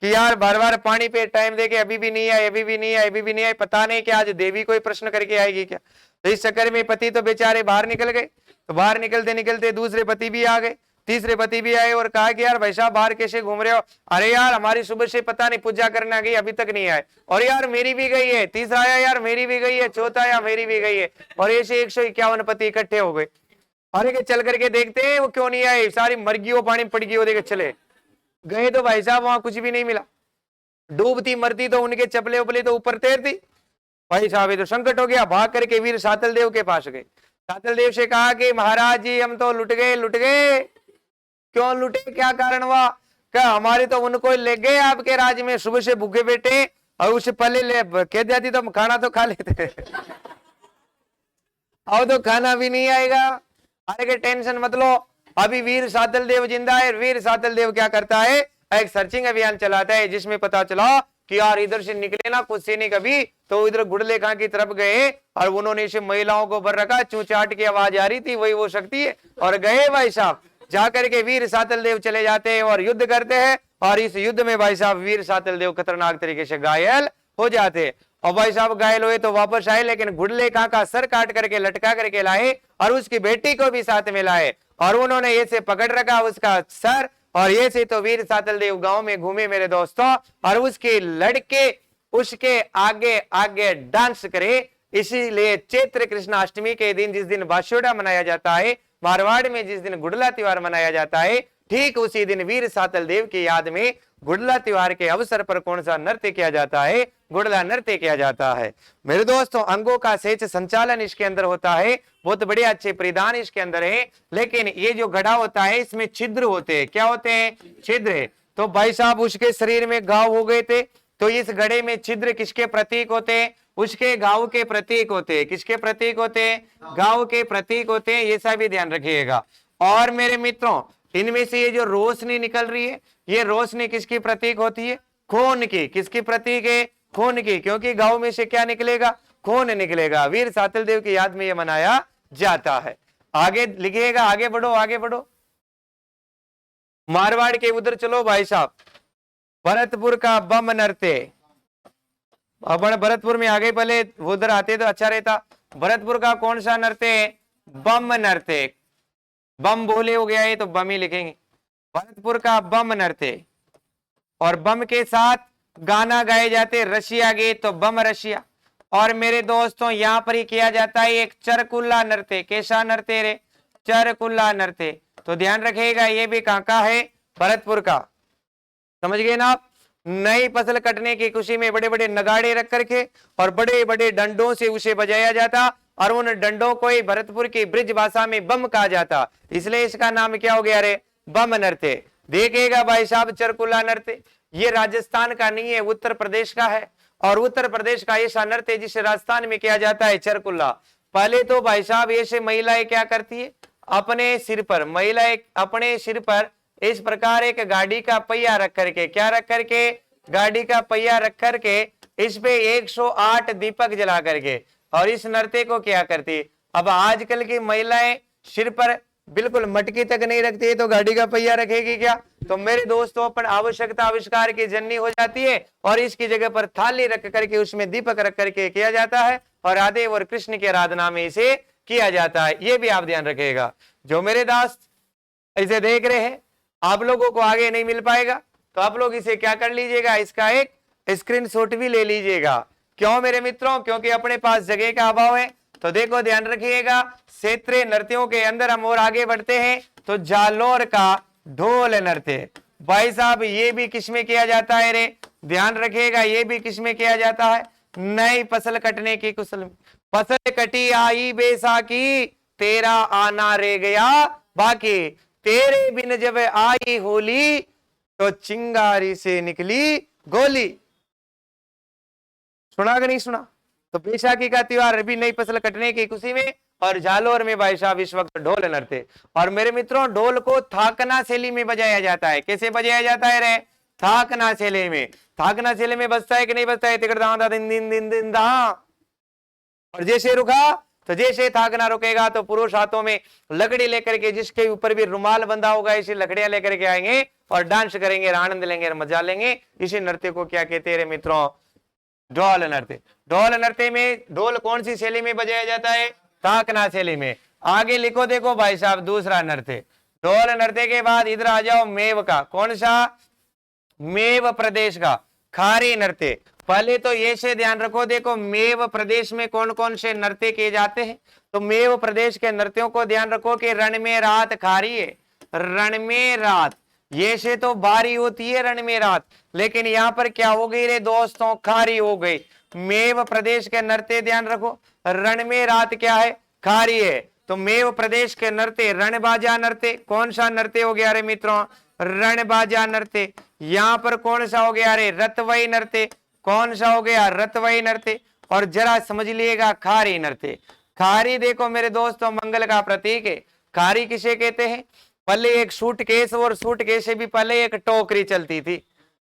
S1: कि यार बार बार पानी पे टाइम देके अभी भी नहीं आए, अभी भी नहीं आए, अभी भी नहीं आए, पता नहीं कि आज देवी कोई प्रश्न करके आएगी क्या। तो इस चक्कर में पति तो बेचारे बाहर निकल गए। तो बाहर निकलते निकलते दूसरे पति भी आ गए, तीसरे पति भी आए, और कहा कि यार भाई साहब बाहर कैसे घूम रहे हो? अरे यार हमारी सुबह से पता नहीं पूजा करने गई अभी तक नहीं आए, और यार मेरी भी गई है। तीसरा आया, यार मेरी भी गई है। चौथा आया, मेरी भी गई है। और ऐसे 151 पति इकट्ठे हो गए। अरे के चल करके देखते हैं वो क्यों नहीं आए, सारी मरगियों पानी पड़ गई। वो देखे चले गए तो भाई साहब वहां कुछ भी नहीं मिला। डूबती मरती तो उनके चपले उपले तो ऊपर तैरती। भाई साहब ये तो संकट हो गया। भाग करके वीर सातल देव के पास गए। सातल देव से कहा कि महाराज जी हम तो लुट गए। लुट गए? क्यों लुटे? क्या कारण हुआ? क्या हमारे तो उनको ले गए आपके राज में, सुबह से भूखे बैठे, और उससे पहले कह जाती तो हम खाना तो खा लेते। अब तो खाना भी नहीं आएगा। अरे के टेंशन मत लो, अभी वीर सातल देव जिंदा है। वीर सातल देव क्या करता है? एक सर्चिंग अभियान चलाता है, जिसमें पता चला कि यार इधर से निकले ना कुछ सैनिक अभी, तो इधर गुड़ले खां की तरफ गए, और उन्होंने इसे महिलाओं को भर रखा। चूचाट की आवाज आ रही थी, वही वो शक्ति है। और गए भाई साहब, जाकर के वीर सातल देव चले जाते हैं और युद्ध करते हैं, और इस युद्ध में भाई साहब वीर सातल देव खतरनाक तरीके से घायल हो जाते हैं। और भाई साहब घायल हुए तो वापस आए, लेकिन गुड़ले खां का सर काट करके लटका करके लाए, और उसकी बेटी को भी साथ में लाए, और उन्होंने ऐसे पकड़ रखा उसका सर, और ये से तो वीर सातल देव गांव में घूमे मेरे दोस्तों, और उसके लड़के उसके आगे आगे डांस करे। इसीलिए चैत्र कृष्णाष्टमी के दिन, जिस दिन बाशोड़ा मनाया जाता है, मारवाड़ में जिस दिन गुड़ला त्योहार मनाया जाता है, ठीक उसी दिन वीर सातल देव की याद में गुड़ला त्योहार के अवसर पर कौन सा नृत्य किया जाता है? गुड़ला नृत्य किया जाता है। मेरे दोस्तों अंगों का सहज संचालन इसके अंदर होता है, बहुत बड़े अच्छे परिधान इसके अंदर है, लेकिन ये जो घड़ा होता है इसमें छिद्र होते हैं। क्या होते हैं? छिद्र। तो भाई साहब उसके शरीर में घाव हो गए थे, तो इस घड़े में छिद्र किसके प्रतीक होते हैं? उसके घाव के प्रतीक होते हैं। किसके प्रतीक होते हैं? घाव के प्रतीक होते हैं। ये सब भी ध्यान रखिएगा। और मेरे मित्रों इनमें से ये जो रोशनी निकल रही है, ये रोशनी किसकी प्रतीक होती है? खून की। किसकी प्रतीक है? खून की, क्योंकि गांव में से क्या निकलेगा? खून निकलेगा। वीर सातल देव की याद में ये मनाया जाता है। आगे लिखिएगा, आगे बढ़ो आगे बढ़ो। मारवाड़ के उधर चलो भाई साहब, भरतपुर का बम नृत्य। अपन भरतपुर में आ गए, पहले उधर आते तो अच्छा रहता। भरतपुर का कौन सा नृत्य? बम नृत्य। बम बोले हो गया है तो बम ही लिखेंगे। भरतपुर का बम नृत्य, और बम के साथ गाना गाए जाते रशिया गीत, तो बम रशिया। और मेरे दोस्तों यहाँ पर ही किया जाता है एक चरकुल्ला नृत्य। कैसा नृत्य रे? चरकुल्ला नृत्य। तो ध्यान रखिएगा, ये भी कहाँ का है? भरतपुर का। समझ गए ना आप? नई फसल कटने की खुशी में बड़े बड़े नगाड़े रख करके और बड़े बड़े डंडों से उसे बजाया जाता, और उन डंडों को ही भरतपुर की ब्रिज भाषा में बम कहा जाता, इसलिए इसका नाम क्या हो गया रे? बम नृत्य। देखिएगा भाई साहब, चरकुल्ला नृत्य ये राजस्थान का नहीं है, उत्तर प्रदेश का है। और उत्तर प्रदेश का ऐसा नृत्य जिसे राजस्थान में किया जाता है चरकुल्ला। पहले तो भाई साहब ऐसे महिलाएं क्या करती है, अपने सिर पर, महिलाएं अपने सिर पर इस प्रकार एक गाड़ी का पहिया रख करके, क्या रख करके? गाड़ी का पहिया रख करके इस पे 108 दीपक जला करके, और इस नृत्य को क्या करती? अब आजकल की महिलाएं सिर पर बिल्कुल मटकी तक नहीं रखती है, तो गाड़ी का पहिया रखेगी क्या? तो मेरे दोस्तों, अपन आवश्यकता आविष्कार की जननी हो जाती है, और इसकी जगह पर थाली रख करके उसमें दीपक रख करके किया जाता है, और राधे और कृष्ण की आराधना में इसे किया जाता है। ये भी आप ध्यान रखिएगा। जो मेरे दास इसे देख रहे हैं, आप लोगों को आगे नहीं मिल पाएगा, तो आप लोग इसे क्या कर लीजिएगा, इसका एक स्क्रीनशॉट भी ले लीजिएगा। क्यों मेरे मित्रों? क्योंकि अपने पास जगह का अभाव है। तो देखो ध्यान रखिएगा, क्षेत्रीय नृत्यों के अंदर हम और आगे बढ़ते हैं। तो जालोर का ढोल नृत्य, भाई साहब ये भी किसमें किया जाता है रे? ध्यान रखिएगा, ये भी किसमें किया जाता है? नई फसल कटने की कुशल में। फसल कटी आई बैसाखी, तेरा आना रह गया बाकी, तेरे बिन जब आई होली, तो चिंगारी से निकली गोली। सुना कि नहीं सुना? तो बैसाखी का त्योहार भी नई फसल कटने की खुशी में, और जालोर में भाई साहब इस वक्त ढोल नृत्य। और मेरे मित्रों, ढोल को थाकना शैली में बजाया जाता है। कैसे बजाया जाता है रे? थाकना शैली में। थाकना शैली में बजता है कि नहीं बजता है? तिकड़दा दिन दिन दिन दिन दा। और जैसे रुका, तो जैसे थाकना रुकेगा तो पुरुष हाथों में लकड़ी लेकर के, जिसके ऊपर भी रुमाल बंधा होगा, इसी लकड़ियां लेकर के आएंगे और डांस करेंगे, आनंद लेंगे और मजा लेंगे। इसी नृत्य को क्या कहते हैं मित्रों? ढोल नृत्य। ढोल नृत्य में ढोल कौन सी शैली में बजाया जाता है? थाकना शैली में। आगे लिखो, देखो भाई साहब, दूसरा नृत्य। ढोल नृत्य के बाद इधर आ जाओ मेव का। कौन सा? मेव प्रदेश का खारी नृत्य। पहले तो ये से ध्यान रखो, देखो मेव प्रदेश में कौन कौन से नृत्य किए जाते हैं। तो मेव प्रदेश के नृत्यों को ध्यान रखो कि रण में रात खारी है। रण में रात, ये से तो बारी होती है रण में रात, लेकिन यहाँ पर क्या हो गई रे दोस्तों? खारी हो गई। मेव प्रदेश के नृत्य ध्यान रखो, रण में रात क्या है? खारी है। तो मेव प्रदेश के नृत्य रणबाजा नृत्य। कौन सा नृत्य हो गया रे मित्रों? रणबाजा नृत्य। यहाँ पर कौन सा हो गया रे? रतवई नृत्य। कौन सा हो गया? रतवई नृत्य। और जरा समझ लिएगा, खारी नृत्य। खारी देखो मेरे दोस्तों, मंगल का प्रतीक है। खारी किसे कहते हैं? पहले एक सूटकेस, और सूटकेस से भी पहले एक टोकरी चलती थी।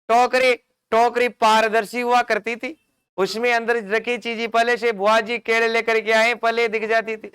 S1: टोकरी पारदर्शी हुआ करती थी, उसमें अंदर रखी चीजें पहले से बुआ जी केले लेकर के आए, पहले दिख जाती थी।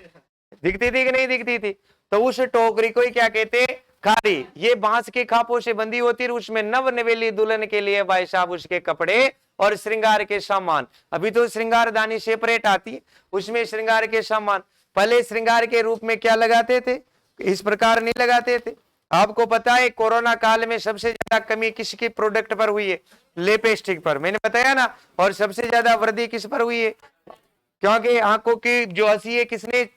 S1: दिखती थी कि नहीं दिखती थी? तो उस टोकरी को ही क्या कहते? खारी। ये बांस के खापों से बंधी होती है, उसमें नव नवेली दुल्हन के लिए भाई साहब उसके कपड़े और श्रृंगार के सामान। अभी तो श्रृंगार दानी सेपरेट आती है, उसमें श्रृंगार के सामान। पहले श्रृंगार के रूप में क्या लगाते थे? इस प्रकार नहीं लगाते थे। आपको पता है कोरोना काल में सबसे ज्यादा कमी किसके प्रोडक्ट पर हुई है? लिपस्टिक पर, मैंने बताया ना। और सबसे ज्यादा वृद्धि किस पर हुई है? क्योंकि आंखों की जो हंसी है, किसने?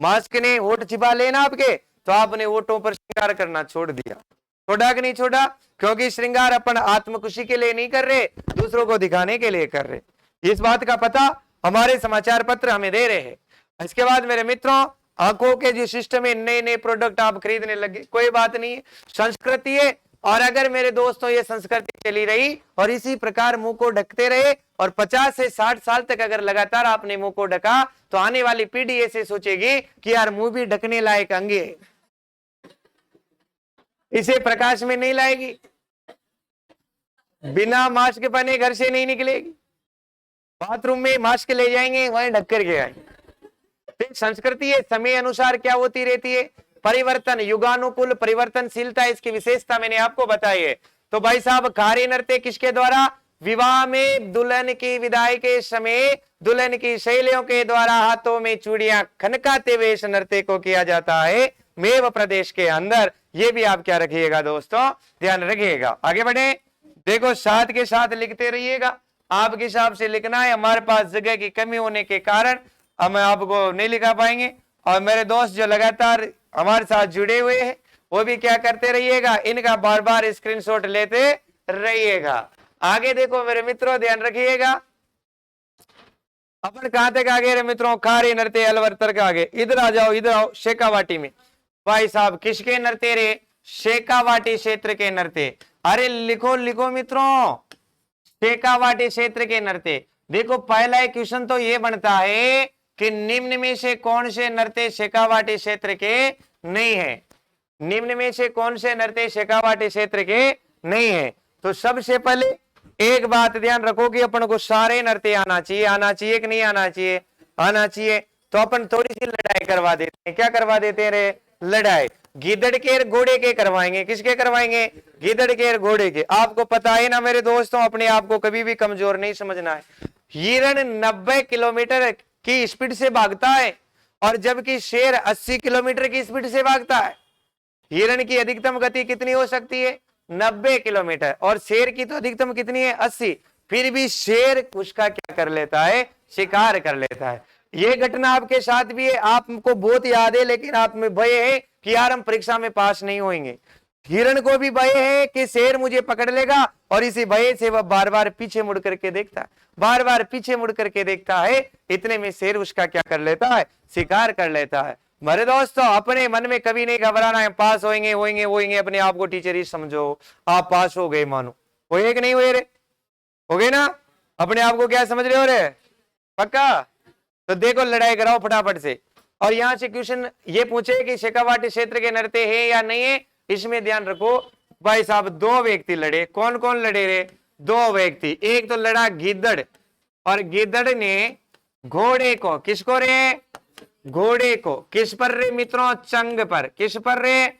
S1: मास्क ने होठ छिपा लेना आपके, तो आपने होठों पर श्रृंगार करना छोड़ दिया। छोड़ा कि नहीं छोड़ा? क्योंकि श्रृंगार अपन आत्म खुशी के लिए नहीं कर रहे, दूसरों को दिखाने के लिए कर रहे। इस बात का पता हमारे समाचार पत्र हमें दे रहे हैं। इसके बाद मेरे मित्रों, आंखों के जो सिस्टम में नए नए प्रोडक्ट आप खरीदने लगे, कोई बात नहीं है, संस्कृति है। और अगर मेरे दोस्तों ये संस्कृति चली रही और इसी प्रकार मुंह को ढकते रहे, और 50 से 60 साल तक अगर लगातार आपने मुंह को ढका, तो आने वाली पीढ़ी ऐसे सोचेगी कि यार मुंह भी ढकने लायक अंग है, इसे प्रकाश में नहीं लाएगी, बिना मास्क पहने घर से नहीं निकलेगी, बाथरूम में मास्क ले जाएंगे, वहीं ढक कर के आएंगे। संस्कृति है, समय अनुसार क्या होती रहती है? परिवर्तन, युगानुकूल परिवर्तनशीलता इसकी विशेषता मैंने आपको बताई है। तो भाई साहब खारी नृत्य किसके द्वारा? विवाह में दुल्हन की विदाई के समय दुल्हन की सहेलियों के द्वारा हाथों में चूड़ियां खनकाते हुए इस नृत्य को किया जाता है मेव प्रदेश के अंदर। ये भी आप क्या रखिएगा दोस्तों, ध्यान रखिएगा। आगे बढ़े, देखो साथ के साथ लिखते रहिएगा, आपके हिसाब से लिखना है। हमारे पास जगह की कमी होने के कारण हम आपको नहीं लिखा पाएंगे, और मेरे दोस्त जो लगातार हमारे साथ जुड़े हुए हैं वो भी क्या करते रहिएगा, इनका बार बार स्क्रीनशॉट लेते रहिएगा। आगे देखो मेरे मित्रों, ध्यान रखिएगा, अपन कहां तक आगे रे मित्रों? खारी नृत्य अलवर तक आगे। इधर आ जाओ, इधर आओ, शेखावाटी में। भाई साहब किसके नृत्य रे? शेखावाटी क्षेत्र के नृत्य। अरे लिखो लिखो मित्रों, शेखावाटी क्षेत्र के नृत्य। देखो पहला क्वेश्चन तो ये बनता है कि निम्न में से कौन से नृत्य शेखावाटी क्षेत्र के नहीं है? निम्न में से कौन से नृत्य शेखावाटी क्षेत्र के नहीं है? तो सबसे पहले एक बात ध्यान रखो कि अपन को सारे नृत्य आना चाहिए। आना चाहिए कि नहीं आना चाहिए? आना चाहिए। तो अपन थोड़ी सी लड़ाई करवा देते हैं। क्या करवा देते हैं रे? लड़ाई। गिदड़ के घोड़े के करवाएंगे। किसके करवाएंगे? गिदड़ के घोड़े के। आपको पता है ना मेरे दोस्तों, अपने आप को कभी भी कमजोर नहीं समझना है। हिरण 90 किलोमीटर की स्पीड से भागता है, और जबकि शेर 80 किलोमीटर की स्पीड से भागता है। हिरण की अधिकतम गति कितनी हो सकती है? 90 किलोमीटर, और शेर की तो अधिकतम कितनी है? 80। फिर भी शेर उसका क्या कर लेता है? शिकार कर लेता है। ये घटना आपके साथ भी है, आपको बहुत याद है, लेकिन आप में भय है कि यार हम परीक्षा में पास नहीं होंगे। हिरण को भी भय है कि शेर मुझे पकड़ लेगा, और इसी भय से वह बार बार पीछे मुड़ करके देखता है, बार बार पीछे मुड़ करके देखता है। इतने में शेर उसका क्या कर लेता है? शिकार कर लेता है। मेरे दोस्तों अपने मन में कभी नहीं घबराना है, पास होएंगे होएंगे होएंगे, अपने आप को टीचर ही समझो। आप पास हो गए मानो, होए कि नहीं हुए रे? हो गए ना? अपने आप को क्या समझ रहे हो रे? पक्का? तो देखो लड़ाई कराओ फटाफट से। और यहां से क्वेश्चन ये पूछे कि शेखावाटी क्षेत्र के नृत्य है या नहीं है, इसमें ध्यान रखो। भाई साहब 2 व्यक्ति लड़े। कौन कौन लड़े रे? 2 व्यक्ति। एक तो लड़ा गिद्दड़, और गिद्दड़ ने घोड़े को, किसको रे? घोड़े को। किस पर रे मित्रों? चंग पर। किस पर रे?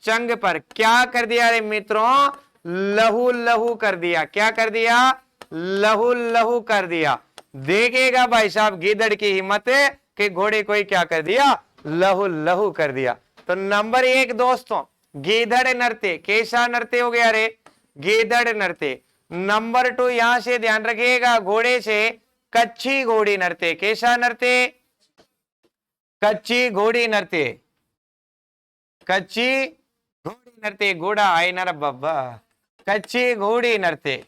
S1: चंग पर। क्या कर दिया रे मित्रों? लहू लहू कर दिया। क्या कर दिया? लहू लहू कर दिया। देखेगा भाई साहब गिद्दड़ की हिम्मत है कि घोड़े को ही क्या कर दिया? लहू लहू कर दिया। तो नंबर 1 दोस्तों गिद्दड़ नृत्य। कैसा नृत्य हो गया रे? गिद्दड़ नृत्य। नंबर 2 यहां से ध्यान रखिएगा, घोड़े से कच्ची घोड़ी नृत्य। कैसा नृत्य? कच्ची घोड़ी नृत्य। कच्ची घोड़ी नृत्य। घोड़ा आए ना बाबा, कच्ची घोड़ी नृत्य।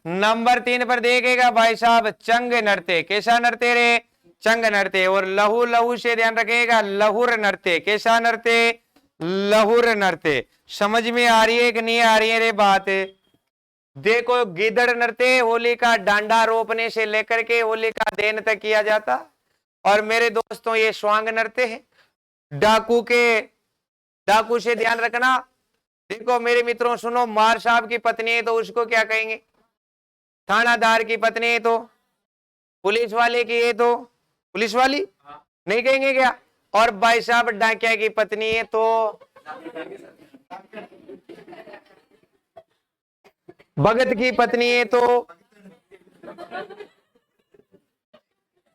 S1: नंबर 3 पर देखेगा भाई साहब चंग नृत्य। कैसा नृत्य रे? चंग नृत्य। और लहू लहू से ध्यान रखिएगा, लहुर नृत्य। कैसा नृत्य? लहुर नृत्य। समझ में आ रही है कि नहीं आ रही है रे बात? देखो गिद्दड़ नृत्य होली का डांडा रोपने से लेकर के होली का देन तक किया जाता। और मेरे दोस्तों ये स्वांग नृत्य है। डाकू से ध्यान रखना। देखो मेरे मित्रों सुनो, मार साहब की पत्नी है तो उसको क्या कहेंगे? थानादार की पत्नी है तो? पुलिस वाले की है तो पुलिस वाली नहीं कहेंगे क्या? और भाई साहब डाकिया की पत्नी है तो? भगत की पत्नी है तो?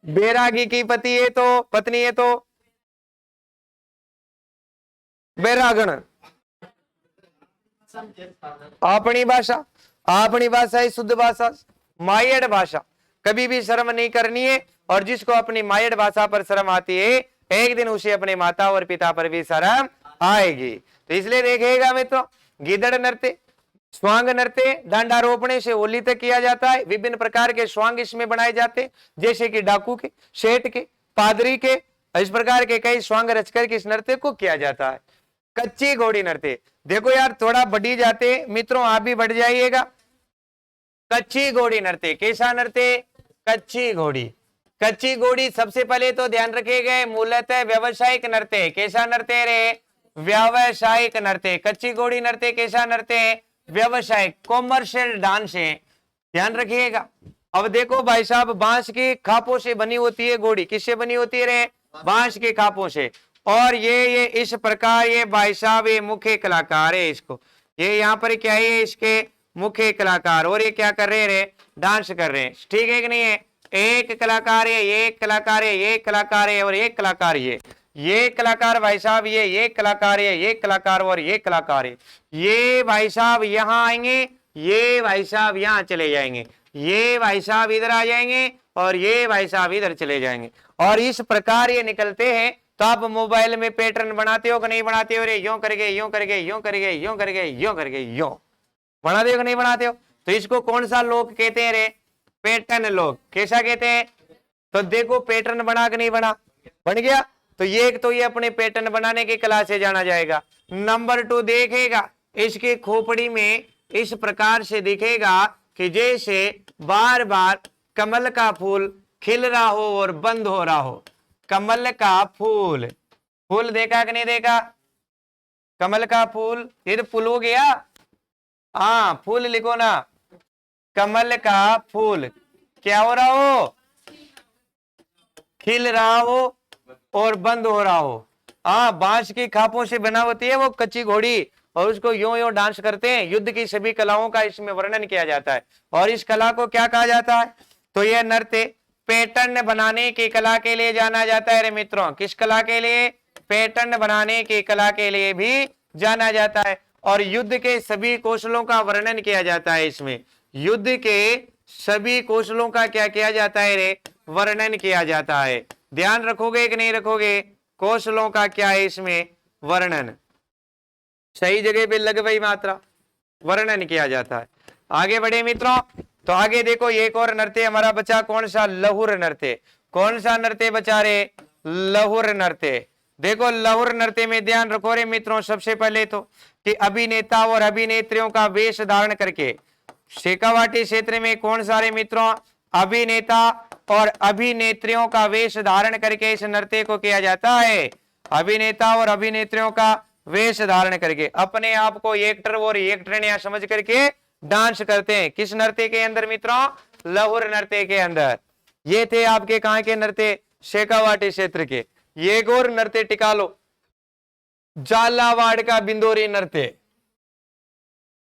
S1: बैरागी की पति है तो? पत्नी है तो? बैरागण। अपनी भाषा, अपनी भाषा ही शुद्ध भाषा, मायड़ भाषा। कभी भी शर्म नहीं करनी है, और जिसको अपनी मायड़ भाषा पर शर्म आती है एक दिन उसे अपने माता और पिता पर भी शर्म आएगी। तो इसलिए देखिएगा मित्रों गिद्दड़ नृत्य, स्वांग नृत्य डांडा रोपने से होली तक किया जाता है। विभिन्न प्रकार के स्वांग इसमें बनाए जाते हैं, जैसे कि डाकू के, सेठ के, पादरी के, इस प्रकार के कई स्वांग रचकर के इस नृत्य को किया जाता है। कच्ची घोड़ी नृत्य। देखो यार थोड़ा बढ़ी जाते मित्रों, आप भी बढ़ जाइएगा। कच्ची घोड़ी नृत्य। कैसा नृत्य? कच्ची घोड़ी। कच्ची घोड़ी सबसे पहले तो ध्यान रखिएगा मूलतः व्यावसायिक नृत्य। कैसा नृत्य रे? व्यावसायिक नृत्य। कच्ची घोड़ी नृत्य कैसा नृत्य? व्यावसायिक, कॉमर्शियल डांस है, ध्यान रखिएगा। अब देखो भाई साहब बांस की खापों से बनी होती है घोड़ी। किससे बनी होती है रे? बांस के खापों से। और ये इस प्रकार ये भाई साहब ये मुख्य कलाकार है, इसको ये यहाँ पर क्या है, इसके मुख्य कलाकार, और ये क्या कर रहे हैं, डांस कर रहे हैं, ठीक है कि नहीं है। एक कलाकार है, एक कलाकार है, एक कलाकार है, और एक कलाकार ये कलाकार भाई साहब, ये कलाकार है, ये कलाकार और ये कलाकार है। ये भाई साहब यहाँ आएंगे, ये भाई साहब यहाँ चले जाएंगे, ये भाई साहब इधर आ जाएंगे, और ये भाई साहब इधर चले जाएंगे, और इस प्रकार ये निकलते हैं। तो आप मोबाइल में पैटर्न बनाते हो कि नहीं बनाते हो रे, यूं करके यूं करके यूं करके यूं करके यूं करके यूं बनाते हो कि नहीं बनाते हो। तो इसको कौन सा लोग कहते हैं रे, पैटर्न लोग। कैसा कहते हैं, तो देखो पैटर्न बना कि नहीं बना, बन गया। तो ये एक तो ये अपने पैटर्न बनाने की कला से जाना जाएगा। नंबर 2 देखेगा इसके खोपड़ी में इस प्रकार से दिखेगा कि जैसे बार बार कमल का फूल खिल रहा हो और बंद हो रहा हो। कमल का फूल, फूल देखा कि नहीं देखा, कमल का फूल, ये तो फूल हो गया, हाँ फूल लिखो ना, कमल का फूल क्या हो रहा हो, खिल रहा हो और बंद हो रहा हो। हाँ बांस की खापों से बना होती है वो कच्ची घोड़ी, और उसको यूं यूं डांस करते हैं। युद्ध की सभी कलाओं का इसमें वर्णन किया जाता है। और इस कला को क्या कहा जाता है, तो यह नृत्य पैटर्न बनाने की कला के लिए जाना जाता है रे मित्रों। किस कला के लिए, पैटर्न बनाने की कला के लिए भी जाना जाता है। और युद्ध के सभी कौशलों का वर्णन किया जाता है इसमें, युद्ध के सभी कौशलों का क्या किया जाता है रे, वर्णन किया जाता है। ध्यान रखोगे कि नहीं रखोगे, कौशलों का क्या है इसमें वर्णन, सही जगह पे लग गई मात्रा, वर्णन किया जाता है। आगे बढ़े मित्रों, तो आगे देखो एक और नृत्य हमारा बचा, कौन सा, लहुर नृत्य। कौन सा नृत्य बचा रे, लहुर नृत्य। देखो लहुर नृत्य में ध्यान रखो रे मित्रों, सबसे पहले तो कि अभिनेता और अभिनेत्रियों का वेश धारण करके, शेखावाटी क्षेत्र में कौन सा रे मित्रों, अभिनेता और अभिनेत्रियों का वेश धारण करके इस नृत्य को किया जाता है। अभिनेता और अभिनेत्रियों का वेश धारण करके अपने आप को एक्टर और एक्टरनिया समझ करके डांस करते हैं। किस नृत्य के अंदर मित्रों, लहुर नृत्य के अंदर। ये थे आपके कहां के नृत्य, शेखावाटी क्षेत्र के। ये एक और नृत्य टिका लो, झालावाड़ का बिंदोरी नृत्य।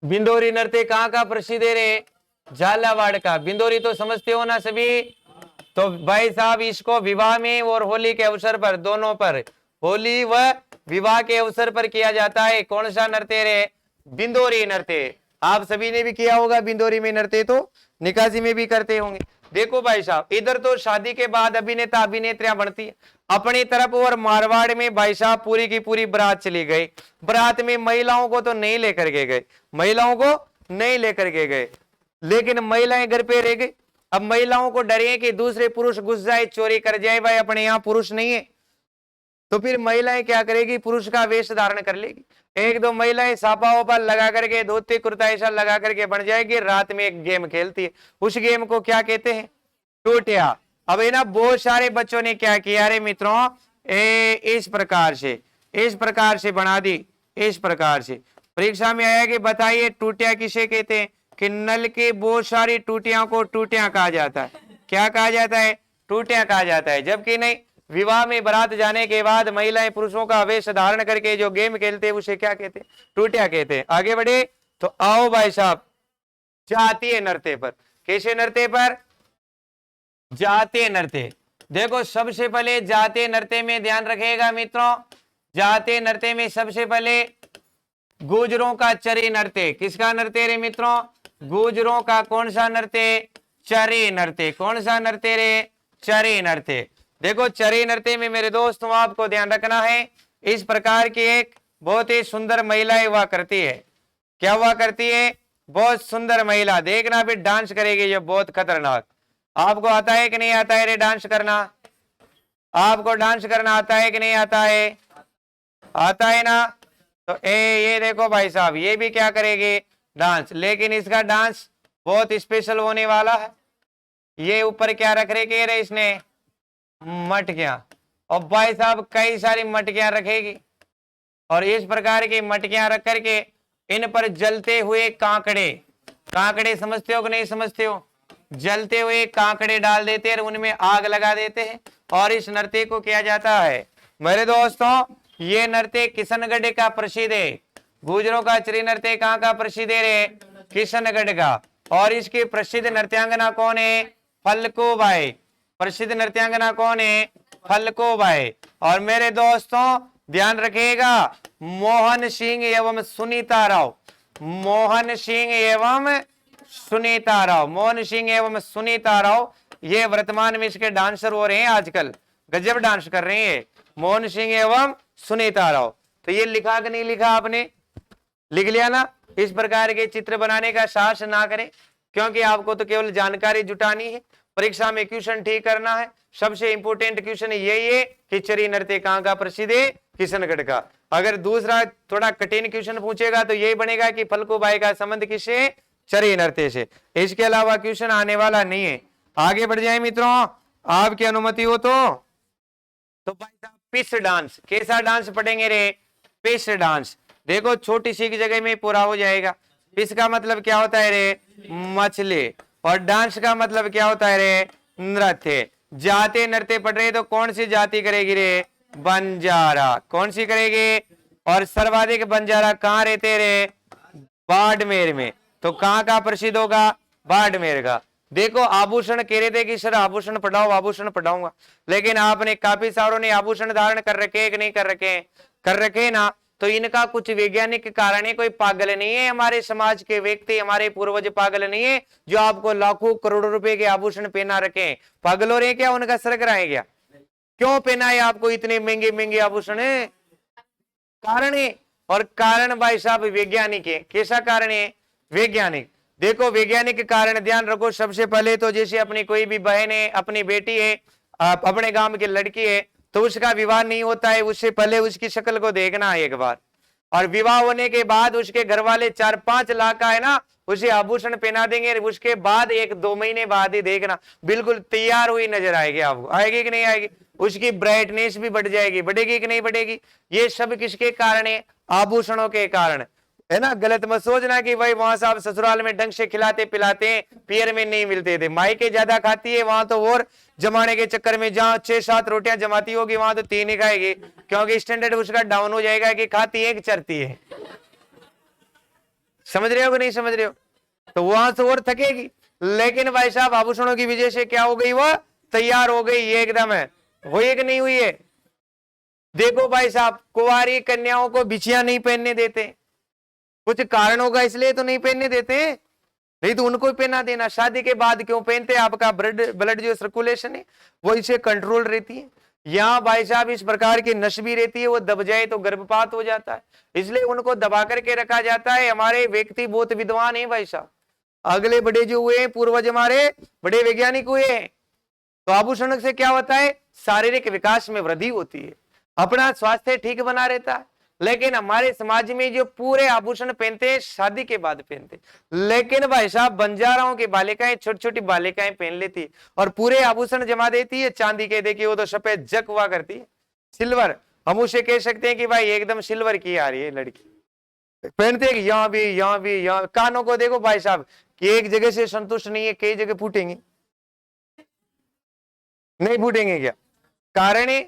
S1: बिंदोरी नृत्य कहां का प्रसिद्ध है रे, झालावाड़ का। बिंदोरी तो समझते हो ना सभी। तो भाई साहब इसको विवाह में और होली के अवसर पर, दोनों पर, होली व विवाह के अवसर पर किया जाता है। कौन सा नृत्य रे, बिंदोरी नृत्य। आप सभी ने भी किया होगा बिंदोरी में नृत्य, तो निकासी में भी करते होंगे। देखो भाई साहब इधर तो शादी के बाद अभिनेता अभिनेत्रियां बनती है अपनी तरफ, और मारवाड़ में भाई साहब पूरी की पूरी बारात चली गई। बारात में महिलाओं को तो नहीं लेकर के गए, महिलाओं को नहीं लेकर के गए, लेकिन महिलाएं घर पे रह गई। अब महिलाओं को डरे कि दूसरे पुरुष घुस जाए, चोरी कर जाए, भाई अपने यहाँ पुरुष नहीं है, तो फिर महिलाएं क्या करेगी, पुरुष का वेश धारण कर लेगी। एक दो महिलाएं सापा वापा लगा करके, धोती कुर्ता ऐसा लगा करके बन जाएगी, रात में एक गेम खेलती है। उस गेम को क्या कहते हैं, टूटिया। अब है ना बहुत सारे बच्चों ने क्या किया रे मित्रों, इस प्रकार से बना दी, इस प्रकार से परीक्षा में आया कि बताइए टूटिया किसे कहते हैं, कि नल के बहुत सारी टूटियां को टूटियां कहा जाता है। क्या कहा जाता है, टूटियां कहा जाता है। जबकि नहीं, विवाह में बारात जाने के बाद महिलाएं पुरुषों का वेश धारण करके जो गेम खेलते हैं उसे क्या कहते हैं, टूटिया कहते हैं। आगे बढ़े तो आओ भाई साहब जातीय नृत्य पर। कैसे नृत्य पर, जातीय नृत्य। देखो सबसे पहले जातीय नृत्य में ध्यान रखेगा मित्रों, जातीय नृत्य में सबसे पहले गुजरों का चरी नृत्य। किसका नृत्य रे मित्रों, गुजरों का। कौन सा नृत्य, चरी नृत्य। कौन सा नृत्य रे, चरी नृत्य। देखो चरी नृत्य में मेरे दोस्तों आपको ध्यान रखना है, इस प्रकार की एक बहुत ही सुंदर महिला हुआ करती है। क्या हुआ करती है, बहुत सुंदर महिला। देखना फिर डांस करेगी ये बहुत खतरनाक। आपको आता है कि नहीं आता है रे डांस करना, आपको डांस करना आता है कि नहीं आता है, आता है ना। तो ये देखो भाई साहब ये भी क्या करेगी, डांस। लेकिन इसका डांस बहुत स्पेशल होने वाला है। ये ऊपर क्या रख रखे रे इसने, मटकियां। और भाई साहब कई सारी मटकियां रखेगी, और इस प्रकार की मटकियां रख करके इन पर जलते हुए कांकड़े, कांकड़े समझते हो कि नहीं समझते हो, जलते हुए कांकड़े डाल देते हैं, उनमें आग लगा देते हैं। और इस नृत्य को किया जाता है मेरे दोस्तों ये नृत्य किशनगढ़ का प्रसिद्ध है। गुजरों का चरी नृत्य कहाँ का प्रसिद्ध है रे? किशनगढ़ का। और इसकी प्रसिद्ध नृत्यांगना कौन है? फल्गु बाई। प्रसिद्ध नृत्यांगना कौन है? फल्गु बाई। और मेरे दोस्तों ध्यान रखिएगा, मोहन सिंह एवं सुनीता राव, मोहन सिंह एवं सुनीता राव, मोहन सिंह एवं सुनीता राव ये वर्तमान में इसके डांसर हो रहे हैं, आजकल गजब डांस कर रहे हैं, मोहन सिंह एवं सुनीता राव। तो ये लिखा कि नहीं लिखा? आपने लिख लिया ना? इस प्रकार के चित्र बनाने का साहस ना करें, क्योंकि आपको तो केवल जानकारी जुटानी है, परीक्षा में क्वेश्चन ठीक करना है। सबसे इंपोर्टेंट क्वेश्चन यही है कि चरी नृत्य कहाँ का प्रसिद्ध है? किशनगढ़ का। अगर दूसरा थोड़ा कठिन क्वेश्चन पूछेगा तो यही बनेगा कि फल्गु बाई का संबंध किससे? चरी नृत्य से। इसके अलावा क्वेश्चन आने वाला नहीं है। आगे बढ़ जाए मित्रों, आपकी अनुमति हो तो भाई साहब पिस डांस, कैसा डांस पढ़ेंगे रे? पिस डांस। देखो छोटी सी जगह में पूरा हो जाएगा। पिस का मतलब क्या होता है रे? मछली। और डांस का मतलब क्या होता है रे? नृत्य। जाते नृत्य पढ़ रहे तो कौन सी जाति करेगी रे? बंजारा। कौन सी करेगी? और सर्वाधिक बंजारा कहाँ रहते रे? बाड़मेर में। तो कहाँ का प्रसिद्ध होगा? बाड़मेर का। देखो आभूषण कह रहे थे कि सर आभूषण पढ़ाओ, आभूषण पढ़ाऊंगा, लेकिन आपने काफी सारों ने आभूषण धारण कर रखे कि नहीं कर रखे? कर रखे ना। तो इनका कुछ वैज्ञानिक कारण है, कोई पागल नहीं है। हमारे समाज के व्यक्ति, हमारे पूर्वज पागल नहीं है जो आपको लाखों करोड़ों रुपए के आभूषण पहना रखे। पागल हो रहे क्या? उनका सर कराए क्या? क्यों पहना है आपको इतने महंगे महंगे आभूषण? कारण है। और कारण भाई साहब वैज्ञानिक है। कैसा कारण है? वैज्ञानिक। देखो वैज्ञानिक कारण ध्यान रखो। सबसे पहले तो जैसे अपनी कोई भी बहन है, अपनी बेटी है, अपने गांव की लड़की है, तो उसका विवाह नहीं होता है, उससे पहले उसकी शक्ल को देखना है एक बार। और विवाह होने के बाद उसके घर वाले 4-5 लाख का है ना उसे आभूषण पहना देंगे। उसके बाद 1-2 महीने बाद ही देखना बिल्कुल तैयार हुई नजर आएगी आपको। आएगी कि नहीं आएगी? उसकी ब्राइटनेस भी बढ़ जाएगी। बढ़ेगी कि नहीं बढ़ेगी? ये सब किसके कारण है? आभूषणों के कारण, है ना। गलत मत सोचना कि भाई वहां साहब ससुराल में ढंग से खिलाते पिलाते हैं, पियर में नहीं मिलते थे। मायके ज्यादा खाती है वहां तो, और जमाने के चक्कर में जहां 6-7 रोटियां जमाती होगी वहां तो 3 ही खाएगी, क्योंकि स्टैंडर्ड उसका डाउन हो जाएगा कि खाती है कि चरती है। समझ रहे हो कि नहीं समझ रहे हो? तो वहां से और थकेगी। लेकिन भाई साहब आभूषणों की वजह से क्या हो गई? वह तैयार हो गई। ये एकदम है, हुई है कि नहीं हुई है? देखो भाई साहब कुंवारी कन्याओं को बिछियां नहीं पहनने देते, कुछ कारण होगा इसलिए तो नहीं पहनने देते, नहीं तो उनको ही पहना देना। शादी के बाद क्यों पहनते? आपका ब्लड जो सर्कुलेशन है वो इसे कंट्रोल रहती है। यहाँ भाई साहब इस प्रकार की नस भी रहती है, वो दब जाए तो गर्भपात हो जाता है, इसलिए उनको दबा करके रखा जाता है। हमारे व्यक्ति बहुत विद्वान है भाई साहब, अगले बड़े जो हुए पूर्वज हमारे बड़े वैज्ञानिक हुए हैं। तो आभूषण से क्या होता है? शारीरिक विकास में वृद्धि होती है, अपना स्वास्थ्य ठीक बना रहता है। लेकिन हमारे समाज में जो पूरे आभूषण पहनते हैं शादी के बाद पहनते, लेकिन भाई साहब बंजाराओं की बालिकाएं छोटी छोटी बालिकाएं पहन लेती और पूरे आभूषण जमा देती है। चांदी के देखिए वो तो सफेद जक हुआ करती है, सिल्वर। हम उसे कह सकते हैं कि भाई एकदम सिल्वर की आ रही है लड़की। पहनते हैं यहाँ भी यहाँ भी यहाँ। कानों को देखो भाई साहब कि एक जगह से संतुष्ट नहीं है, कई जगह फूटेंगे। नहीं फूटेंगे क्या? कारण है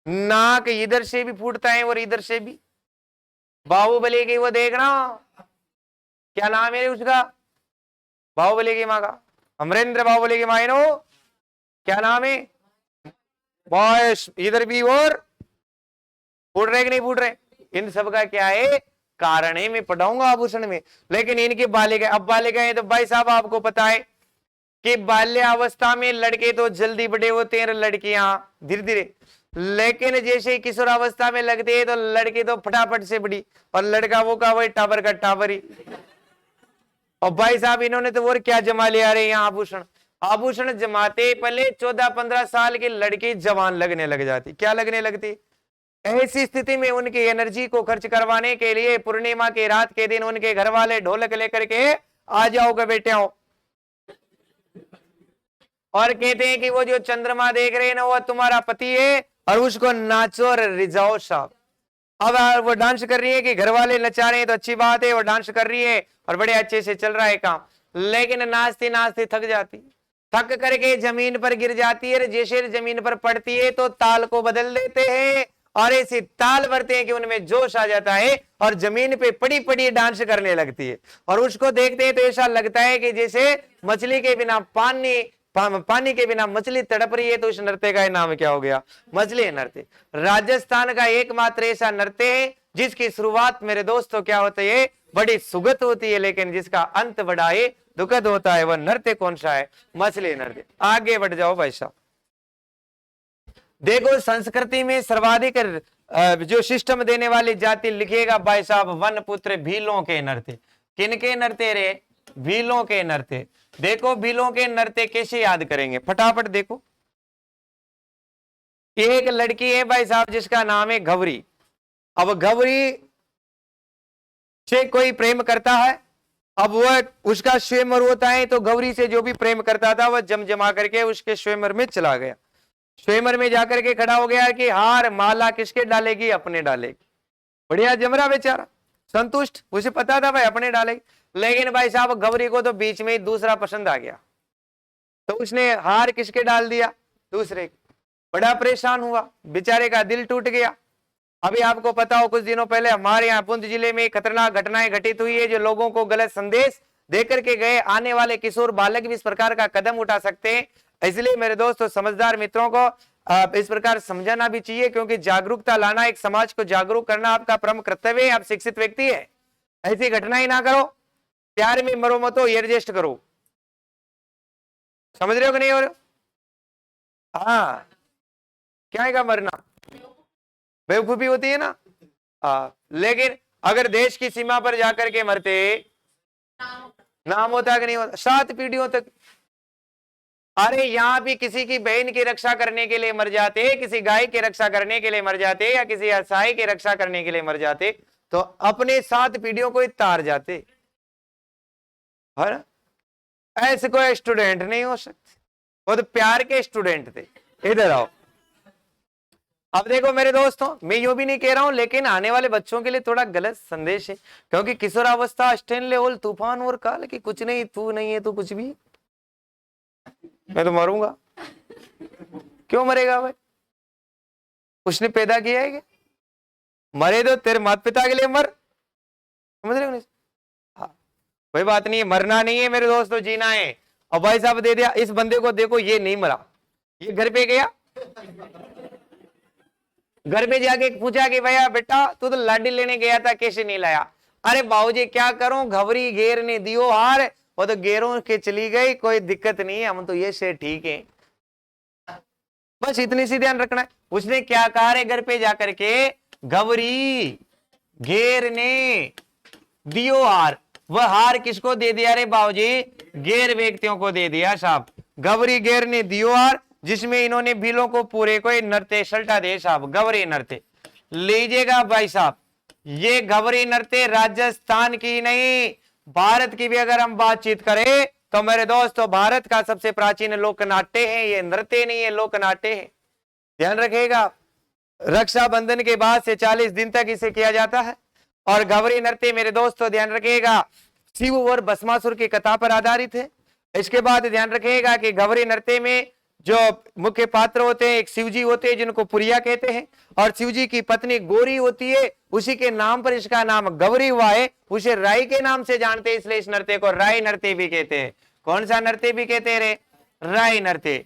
S1: नाक इधर से भी फूटता है और इधर से भी। बाहुबली की वो देखना, क्या नाम है उसका? बाहुबली की माँ का, अमरेंद्र बाहुबली की माँ नो, क्या नाम है? बॉयस इधर भी और फूट रहे कि नहीं फूट रहे? इन सब का क्या है? कारण है। मैं पढ़ाऊंगा आभूषण में। लेकिन इनकी बालिका, अब बालिकाएं तो भाई साहब आपको पता है कि बाल्यावस्था में लड़के तो जल्दी बड़े होते हैं, लड़कियां धीरे धीरे। लेकिन जैसे किशोरावस्था में लगते हैं तो लड़की तो फटाफट से बड़ी, और लड़का वो का वही टावर का टावर ही। और भाई साहब इन्होंने तो और क्या जमा लिया रहे यहाँ आभूषण। आभूषण जमाते पहले 14-15 साल की लड़की जवान लगने लग जाती। क्या लगने लगती? ऐसी स्थिति में उनकी एनर्जी को खर्च करवाने के लिए पूर्णिमा की रात के दिन उनके घर वाले ढोलक लेकर के आ जाओगे बेटियों, और कहते हैं कि वो जो चंद्रमा देख रहे हैं ना वो तुम्हारा पति है, और उसको नाचो और रिझाओ साहब। अब वो डांस कर रही है कि घर वाले नचा रहे हैं तो अच्छी बात है, वो डांस कर रही है और बड़े अच्छे से चल रहा है काम। लेकिन नाचती नाचती थक जाती, थक करके जमीन पर गिर जाती है। जैसे जमीन पर पड़ती है तो ताल को बदल देते हैं और ऐसी ताल भरते हैं कि उनमें जोश आ जाता है और जमीन पे पड़ी पड़ी डांस करने लगती है। और उसको देखते हैं तो ऐसा लगता है कि जैसे मछली के बिना पानी के बिना मछली तड़प रही है। तो इस नृत्य का नाम क्या हो गया? मछली नृत्य। राजस्थान का एकमात्र ऐसा नृत्य है जिसकी शुरुआत मेरे दोस्तों क्या होती है? बड़ी सुगत होती है, लेकिन जिसका अंत बड़ा ही दुखद होता है। वह नृत्य कौन सा है? मछली नृत्य। आगे बढ़ जाओ भाई साहब। देखो संस्कृति में सर्वाधिक जो सिस्टम देने वाली जाति लिखिएगा भाई साहब, वन पुत्र भीलों के नृत्य। किनके नृत्य रे? भीलों के नृत्य। देखो भीलों के नृत्य कैसे याद करेंगे, फटाफट देखो। एक लड़की है भाई साहब जिसका नाम है गौरी। अब गौरी से कोई प्रेम करता है, अब वह उसका स्वयंवर होता है, तो गौरी से जो भी प्रेम करता था वह जमा करके उसके स्वयंवर में चला गया। स्वयंवर में जाकर के खड़ा हो गया कि हार माला किसके डालेगी? अपने डालेगी। बढ़िया जमरा बेचारा संतुष्ट, उसे पता था भाई अपने डालेगी। लेकिन भाई साहब गौरी को तो बीच में ही दूसरा पसंद आ गया, तो उसने हार किसके डाल दिया? दूसरे। बड़ा परेशान हुआ, बेचारे का दिल टूट गया। अभी आपको पता हो कुछ दिनों पहले हमारे यहाँ पुंछ जिले में खतरनाक घटनाएं घटित हुई है, जो लोगों को गलत संदेश देकर के गए। आने वाले किशोर बालक भी इस प्रकार का कदम उठा सकते हैं। इसलिए मेरे दोस्तों समझदार मित्रों को इस प्रकार समझाना भी चाहिए, क्योंकि जागरूकता लाना, एक समाज को जागरूक करना आपका प्रमुख कर्तव्य है। आप शिक्षित व्यक्ति है, ऐसी घटनाएं ना करो। प्यार में मरो मत हो, एडजस्ट करो। समझ रहे हो कि नहीं हो रहे? हाँ, क्या है मरना? बेवकूफी होती है ना। लेकिन अगर देश की सीमा पर जाकर के मरते, नाम होता कि नहीं होता? 7 पीढ़ियों तक। अरे यहाँ भी किसी की बहन की रक्षा करने के लिए मर जाते, किसी गाय की रक्षा करने के लिए मर जाते, या किसी असाई की रक्षा करने के लिए मर जाते, तो अपने 7 पीढ़ियों को तार जाते। ऐसे कोई स्टूडेंट नहीं हो सकते, वो तो प्यार के स्टूडेंट थे। इधर आओ। अब देखो मेरे दोस्तों, मैं यो भी नहीं कह रहा हूं, लेकिन आने वाले बच्चों के लिए थोड़ा गलत संदेश है, क्योंकि किशोरावस्था स्टेनले ओल तूफान और काल की कुछ नहीं, तू नहीं है तो कुछ भी, मैं तो मरूंगा। क्यों मरेगा भाई? उसने पैदा किया है क्या? मरे तो तेरे माता पिता के लिए मर। समझ रहे हो? हाँ, कोई बात नहीं है, मरना नहीं है मेरे दोस्तों, जीना है। और भाई साहब दे दिया इस बंदे को, देखो ये नहीं मरा, ये घर पे गया, घर पे जाके पूछा कि भैया बेटा तू तो लाडी लेने गया था, कैसे नहीं लाया? अरे बाबूजी क्या करूं, घबरी घेर ने दियो हार, वो तो घेरों के चली गई, कोई दिक्कत नहीं है, हम तो ये से ठीक है। बस इतनी सी ध्यान रखना है। उसने क्या कहा रे घर पे जाकर के? घबरी घेर ने दियो हार। वह हार किसको दे दिया रे बाबूजी? घेर व्यक्तियों को दे दिया साहब। घबरी घेर ने दियो हार, जिसमें इन्होंने भीलों को पूरे को नृत्य सल्टा दे साहब, गवरी नृत्य। लीजिएगा भाई साहब, ये गवरी नृत्य राजस्थान की नहीं, भारत की भी अगर हम बातचीत करें तो मेरे दोस्तों भारत का सबसे प्राचीन लोक नाट्य है। ये नृत्य नहीं है, लोक नाट्य है। ध्यान रखिएगा, रक्षाबंधन के बाद से 40 दिन तक इसे किया जाता है। और गवरी नृत्य मेरे दोस्तों ध्यान रखिएगा, शिव और भस्मासुर की कथा पर आधारित है। इसके बाद ध्यान रखिएगा कि गवरी नृत्य में जो मुख्य पात्र होते हैं, एक शिवजी होते हैं जिनको पुरिया कहते हैं, और शिवजी की पत्नी गौरी होती है, उसी के नाम पर इसका नाम गौरी हुआ है। उसे राई के नाम से जानते हैं, इसलिए इस नृत्य को राई नृत्य भी कहते हैं। कौन सा नृत्य भी कहते हैं रे? राई नृत्य।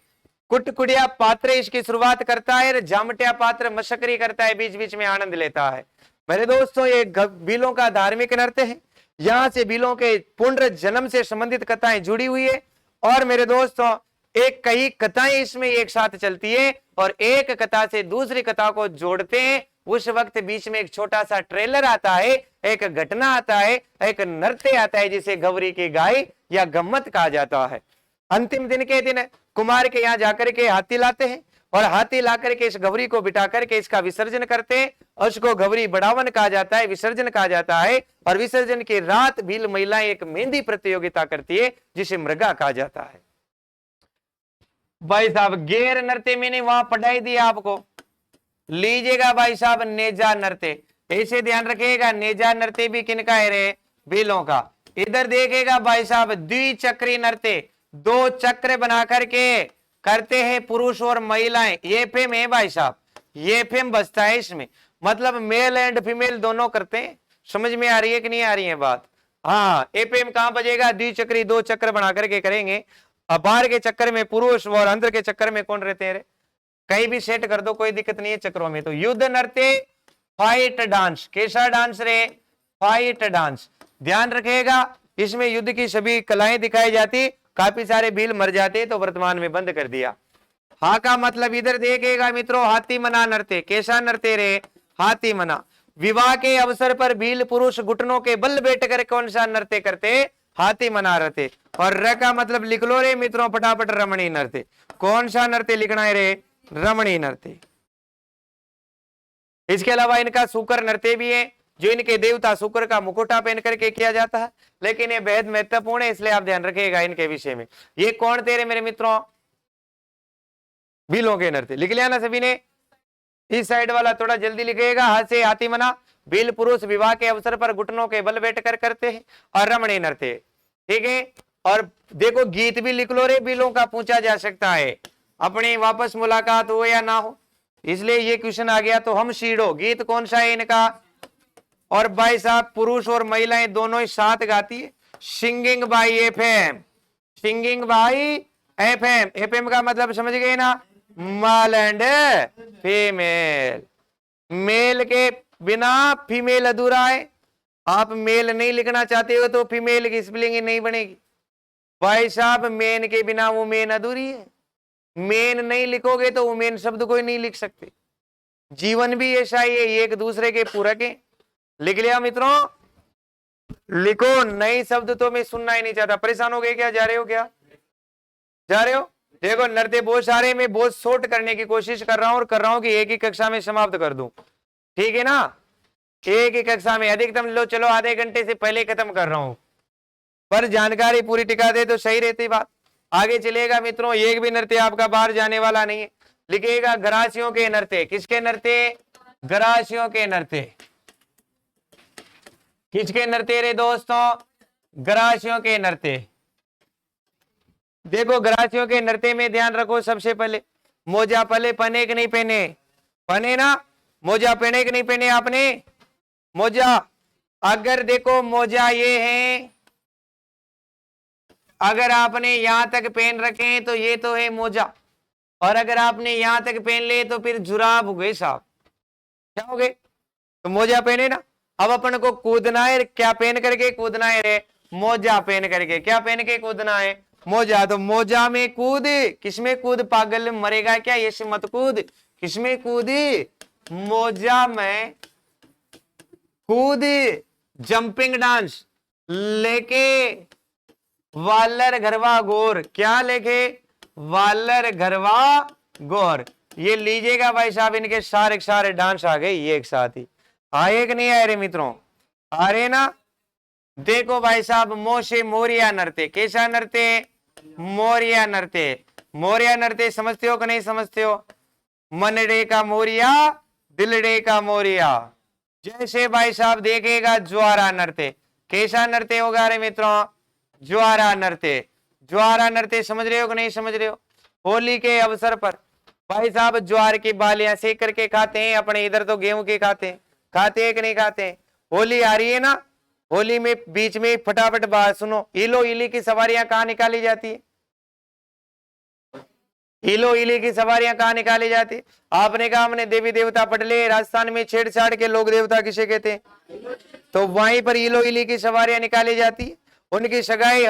S1: कुटकुड़िया पात्र इसकी शुरुआत करता है, जामटिया पात्र मशकरी करता है, बीच बीच में आनंद लेता है। मेरे दोस्तों ये भीलों का धार्मिक नृत्य है, यहाँ से भीलों के पुनर्जन्म से संबंधित कथाएं जुड़ी हुई है। और मेरे दोस्तों एक कई कथाएं इसमें एक साथ चलती है, और एक कथा से दूसरी कथा को जोड़ते हैं। उस वक्त बीच में एक छोटा सा ट्रेलर आता है, एक घटना आता है, एक नृत्य आता है, जिसे गौरी की गाय या गम्मत कहा जाता है। अंतिम दिन के दिन कुमार के यहाँ जाकर के हाथी लाते हैं, और हाथी ला करके इस गौरी को बिठा करके इसका विसर्जन करते हैं, और उसको गौरी बढ़ावन कहा जाता है, विसर्जन कहा जाता है। और विसर्जन की रात भील महिलाएं एक मेहंदी प्रतियोगिता करती है, जिसे मृगा कहा जाता है। भाई साहब गेर नृत्य मैंने वहां पढ़ाई दी आपको, लीजिएगा भाई साहब नेजा नृत्य। ऐसे ध्यान रखिएगा, नेजा नृत्य भी किनका है रे? भीलों का। इधर देखेगा भाई साहब द्विचक्री नृत्य, 2 चक्र बना करके करते हैं पुरुष और महिलाएं, ये फेम है भाई साहब। ये फेम बसता है इसमें, मतलब मेल एंड फीमेल दोनों करते हैं। समझ में आ रही है कि नहीं आ रही है बात? हाँ, एफएम कहां बजेगा? द्विचक्री 2 चक्कर बना करके करेंगे। अब बाहर के चक्कर में पुरुष और अंदर के चक्कर में कौन रहते हैं? कहीं भी सेट कर दो, कोई दिक्कत नहीं है चक्रों में। तो युद्ध नृत्य, फाइट डांस। कैसा डांस रे? Fight dance. ध्यान रखिएगा, इसमें युद्ध की सभी कलाएं दिखाई जाती, काफी सारे भील मर जाते, तो वर्तमान में बंद कर दिया। हा का मतलब इधर देखिएगा मित्रों, हाथी मना नृत्य। कैसा नृत्य रे? हाथी मना। विवाह के अवसर पर भील पुरुष घुटनों के बल बैठ कर कौन सा नृत्य करते? हाथी मना नृत्य। और र का मतलब लिख लो रे मित्रों फटाफट, रमणी नृत्य। कौन सा नृत्य लिखना है रे? रमणी नृत्य। इसके अलावा इनका शुक्र नृत्य भी है, जो इनके देवता शुक्र का मुकुटा पहन करके किया जाता है, लेकिन ये बेहद महत्वपूर्ण है, इसलिए आप ध्यान रखिएगा इनके विषय में। ये कौन तेरे मेरे मित्रों? भीलों के नृत्य। लिख लिया ना सभी ने? इस साइड वाला थोड़ा जल्दी लिखिएगा। हाथ से हाथी मना, भील पुरुष विवाह के अवसर पर घुटनों के बल बैठ कर करते हैं, और रमणी नृत्य। ठीक है, और देखो गीत भी लिख लो रे, भीलों का पूछा जा सकता है, अपनी वापस मुलाकात हो या ना हो, इसलिए ये क्वेश्चन आ गया। तो हम सीढ़ो, गीत कौन सा है इनका? और भाई साहब पुरुष और महिलाएं दोनों ही साथ गाती है। Singing by FM, singing by FM. FM का मतलब समझ गए ना? Male and female. मेल के बिना फीमेल अधूरा है। आप मेल नहीं लिखना चाहते हो तो फीमेल की स्पेलिंग नहीं बनेगी भाई साहब। मेन के बिना वो मेन अधूरी है। मेन नहीं लिखोगे तो वो मेन शब्द को ही नहीं लिख सकते। जीवन भी ऐसा ही है, एक दूसरे के पूरक है। लिख लिया मित्रों? लिखो, नई शब्द तो मैं सुनना ही नहीं चाहता। परेशान हो गए क्या? जा रहे हो क्या? जा रहे हो? देखो नृत्य बहुत सारे, मैं बहुत शॉर्ट करने की कोशिश कर रहा हूं, और कर रहा हूं कि एक ही कक्षा में समाप्त कर दूं। ठीक है ना? एक ही कक्षा में अधिकतम लो, चलो आधे घंटे से पहले खत्म कर रहा हूं, पर जानकारी पूरी टिका दे तो सही रहती बात। आगे चलेगा मित्रों, एक भी नृत्य आपका बाहर जाने वाला नहीं है। लिखिएगा गरासियों के नृत्य। किसके नृत्य? गरासियों के नृत्य। किसके नृत्य रे दोस्तों? गरासियों के नृत्य। देखो गरासियों के नृत्य में ध्यान रखो, सबसे पहले मोजा पहले पहने कि नहीं पहने? पहने ना? मोजा पहने कि नहीं पहने आपने? मोजा, अगर देखो मोजा ये है, अगर आपने यहां तक पहन रखे हैं तो ये तो है मोजा, और अगर आपने यहां तक पहन ले तो फिर जुराब हो गए साहब। क्या हो गए? तो मोजा पहने ना। अब अपन को कूदना है, क्या पहन करके कूदना है रे? मोजा पहन करके। क्या पहन के कूदना है? मोजा। तो मोजा में कूद। किसमें कूद? पागल मरेगा क्या? ये से मत कूद। किसमें कूद? मोजा में कूद। जंपिंग डांस लेके वालर घरवा गोर। क्या लेके? वालर घरवा गोर। ये लीजिएगा भाई साहब, इनके सारे डांस आ गए ये एक साथ ही। आए कि नहीं आए रे मित्रों? आ रहे ना? देखो भाई साहब, मोशे मोरिया नृत्य। कैसा नृत्य? मोरिया नृत्य। मोरिया नृत्य समझते हो कि नहीं समझते हो? मनडे का मोरिया, दिलडे का मोरिया। जैसे भाई साहब देखेगा ज्वारा नृत्य। कैसा नृत्य होगा रे मित्रों? ज्वारा नृत्य। ज्वारा नृत्य समझ रहे हो कि नहीं समझ रहे हो? होली के अवसर पर भाई साहब ज्वार की बालियां सेक करके खाते हैं। अपने इधर तो गेहूं के खाते हैं। खाते हैं कि नहीं खाते हैं? होली आ रही है ना, होली में बीच में फटाफट बात सुनो, इलो इली की सवारियां कहां निकाली जाती है? इलो इली की सवारियां कहां निकाली जाती है? आपने कहा हमने देवी देवता पढ़ ले, राजस्थान में छेड़छाड़ के लोग देवता किसे कहते हैं? तो वहीं पर इलो इली की सवारियां निकाली जाती है। उनकी सगाई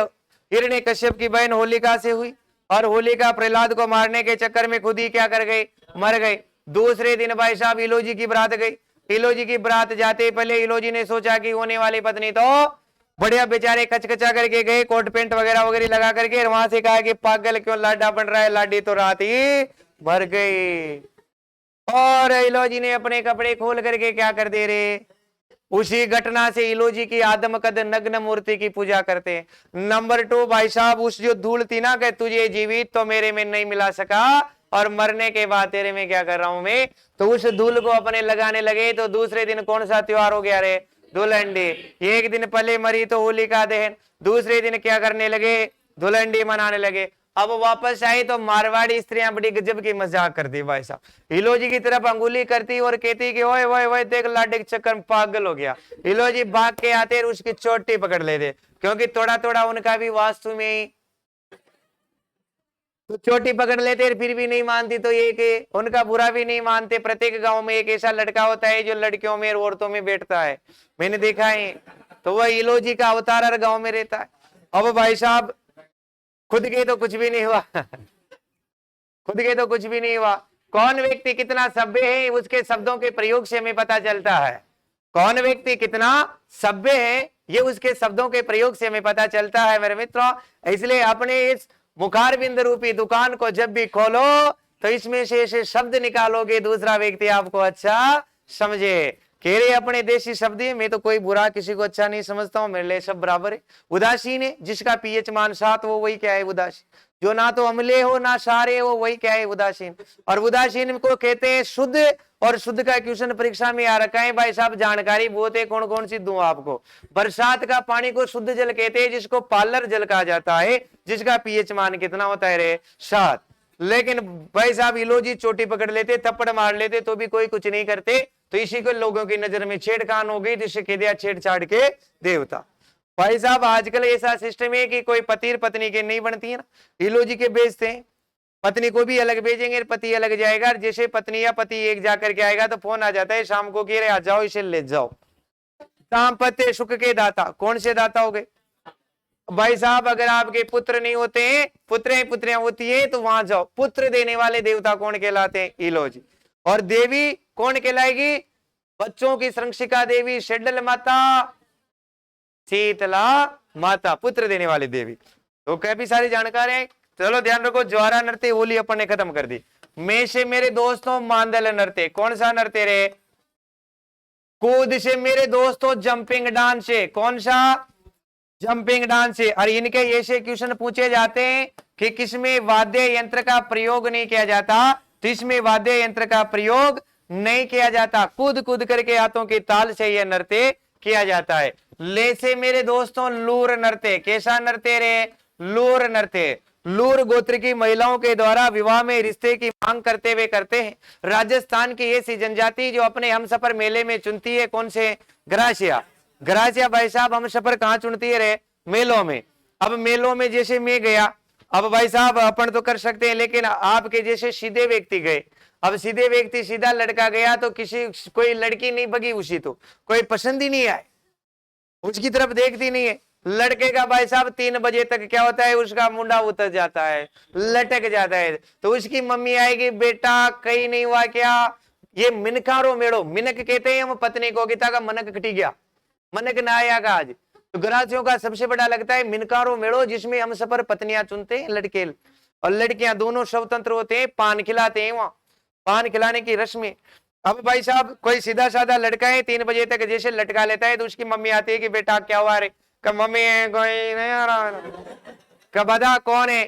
S1: हिरण्यकश्यप की बहन होलिका से हुई, और होलिका प्रहलाद को मारने के चक्कर में खुद ही क्या कर गई? मर गई। दूसरे दिन भाई साहब इलोजी की बरात गई। इलोजी की बरात जाते पहले इलोजी ने सोचा कि होने वाली पत्नी तो बढ़िया बेचारे कचकचा करके गए, कोट पेंट वगैरह वगैरह लगा करके, वहां से कहा कि पागल क्यों लाडा बन रहा है? लाडी तो रात ही मर गई। और इलोजी ने अपने कपड़े खोल करके क्या कर दे रे? उसी घटना से इलोजी की आदमकद नग्न मूर्ति की पूजा करते हैं। नंबर 2 भाई साहब, उस जो धूल थी ना कि तुझे जीवित तो मेरे में नहीं मिला सका, और मरने के बाद तेरे में क्या कर रहा हूं मैं, तो उस धूल को अपने लगाने लगे। तो दूसरे दिन कौन सा त्योहार हो गया रे? धुलंडी। एक दिन पहले मरी तो होलिका दहन, दूसरे दिन क्या करने लगे? धुलंडी मनाने लगे। अब वापस आई तो मारवाड़ी स्त्रियां बड़ी गजब की मजाक करती भाई साहब, हिलोजी की तरफ अंगुली करती और कहती कि ओए ओए ओए देख लाडे के चक्कर में पागल हो गया। हिलोजी भाग के आते और उसकी चोटी पकड़ लेते, क्योंकि थोड़ा थोड़ा उनका भी वास्तु में ही तो चोटी पकड़ लेते, फिर भी नहीं मानती तो ये कि उनका बुरा भी नहीं मानते। प्रत्येक गांव में एक ऐसा लड़का होता है जो लड़कियों में और औरतों में बैठता है, मैंने देखा है। तो वह इलोजी का अवतार हर गांव में रहता है। अब भाई साहब खुद के तो कुछ भी नहीं हुआ खुद के तो कुछ भी नहीं हुआ। कौन व्यक्ति कितना सभ्य है उसके शब्दों के प्रयोग से हमें पता चलता है। कौन व्यक्ति कितना सभ्य है ये उसके शब्दों के प्रयोग से हमें पता चलता है मेरे मित्रों। इसलिए अपने इस मुखार बिंद रूपी दुकान को जब भी खोलो तो इसमें से ऐसे शब्द निकालोगे दूसरा व्यक्ति आपको अच्छा समझे। कह रहे अपने देशी शब्द है, मैं तो कोई बुरा किसी को अच्छा नहीं समझता हूं, मेरे लिए सब बराबर है। उदासीन है, जिसका पीएच मान 7 वो वही क्या है उदासीन, जो ना तो अम्ले हो ना सारे हो वही क्या है उदासीन। और उदासीन को कहते हैं शुद्ध, और शुद्ध का क्वेश्चन परीक्षा में आ रखा है भाई साहब, जानकारी बहुत है, कौन कौन सी दूं आपको। बरसात का पानी को शुद्ध जल कहते हैं, जिसको पार्लर जल कहा जाता है, जिसका पीएच मान कितना होता है रे 7। लेकिन भाई साहब इलोजी चोटी पकड़ लेते, थप्पड़ मार लेते तो भी कोई कुछ नहीं करते। तो इसी को लोगों की नजर में छेड़खान हो गई, जिससे कह दिया छेड़छाड़ के देवता। भाई साहब आजकल ऐसा सिस्टम है कि कोई पति पत्नी के नहीं बनती है ना, इलोजी के भेजते हैं, पत्नी को भी अलग भेजेंगे, पति अलग जाएगा। जैसे पत्नी या पति एक जाकर के आएगा तो फोन आ जाता है शाम को कि आ जाओ इसे ले जाओ। दाम्पत्य सुख के दाता, कौन से दाता हो गए भाई साहब? अगर आपके पुत्र नहीं होते हैं, पुत्रियां होती है तो वहां जाओ। पुत्र देने वाले देवता कौन कहलाते हैं? इलोजी। और देवी कौन कहलाएगी? बच्चों की संरक्षिका देवी शेड्डल माता, शीतला माता, पुत्र देने वाली देवी। तो काफी सारी जानकारी है। चलो ध्यान रखो, ज्वारा नृत्य होली अपन ने खत्म कर दी। मैं से मेरे दोस्तों मांदल नृत्य, कौन सा नृत्य रे? कूद से मेरे दोस्तों जंपिंग डांस है, कौन सा? जंपिंग डांस है। और इनके ऐसे क्वेश्चन पूछे जाते हैं कि किसमें वाद्य यंत्र का प्रयोग नहीं किया जाता, तो इसमें वाद्य यंत्र का प्रयोग नहीं किया जाता। कूद कूद करके हाथों की ताल से यह नृत्य किया जाता है। ले से मेरे दोस्तों लूर नृत्य, कैसा नृत्य रे? लूर नृत्य। लूर गोत्र की महिलाओं के द्वारा विवाह में रिश्ते की मांग करते हुए करते हैं। राजस्थान की ऐसी जनजाति जो अपने हमसफर मेले में चुनती है, कौन से? ग्रासिया। ग्रासिया भाई साहब हमसफर कहाँ चुनती है रे? मेलों में। अब मेलों में जैसे मैं गया, अब भाई साहब अपन तो कर सकते हैं, लेकिन आपके जैसे सीधे व्यक्ति गए, अब सीधे व्यक्ति सीधा लड़का गया तो कोई लड़की नहीं बगी उसी, तो कोई पसंद ही नहीं आए, उसकी तरफ देखती नहीं है। लड़के का भाई साहब 3 बजे तक क्या होता है, उसका मुंडा उतर जाता है, लटक जाता है। तो उसकी मम्मी आएगी, बेटा कहीं नहीं हुआ क्या? ये मिनकारो मेड़ो, मिनक कहते हैं हम पत्नी को, गीता का मनक कटी गया, मनक ना आया का आज। तो ग्रासियों का सबसे बड़ा लगता है मिनकारो मेड़ो, जिसमें हम सफर पत्नियां चुनते हैं, लड़के और लड़कियां दोनों स्वतंत्र होते हैं, पान खिलाते हैं वहां, पान खिलाने की रस्म है। अब भाई साहब कोई सीधा साधा लड़का है, 3 बजे तक जैसे लटका लेता है, तो उसकी मम्मी आती है कि बेटा क्या हुआ रे? कब मम्मी है, कोई नहीं आ रहा, कब बता कौन है?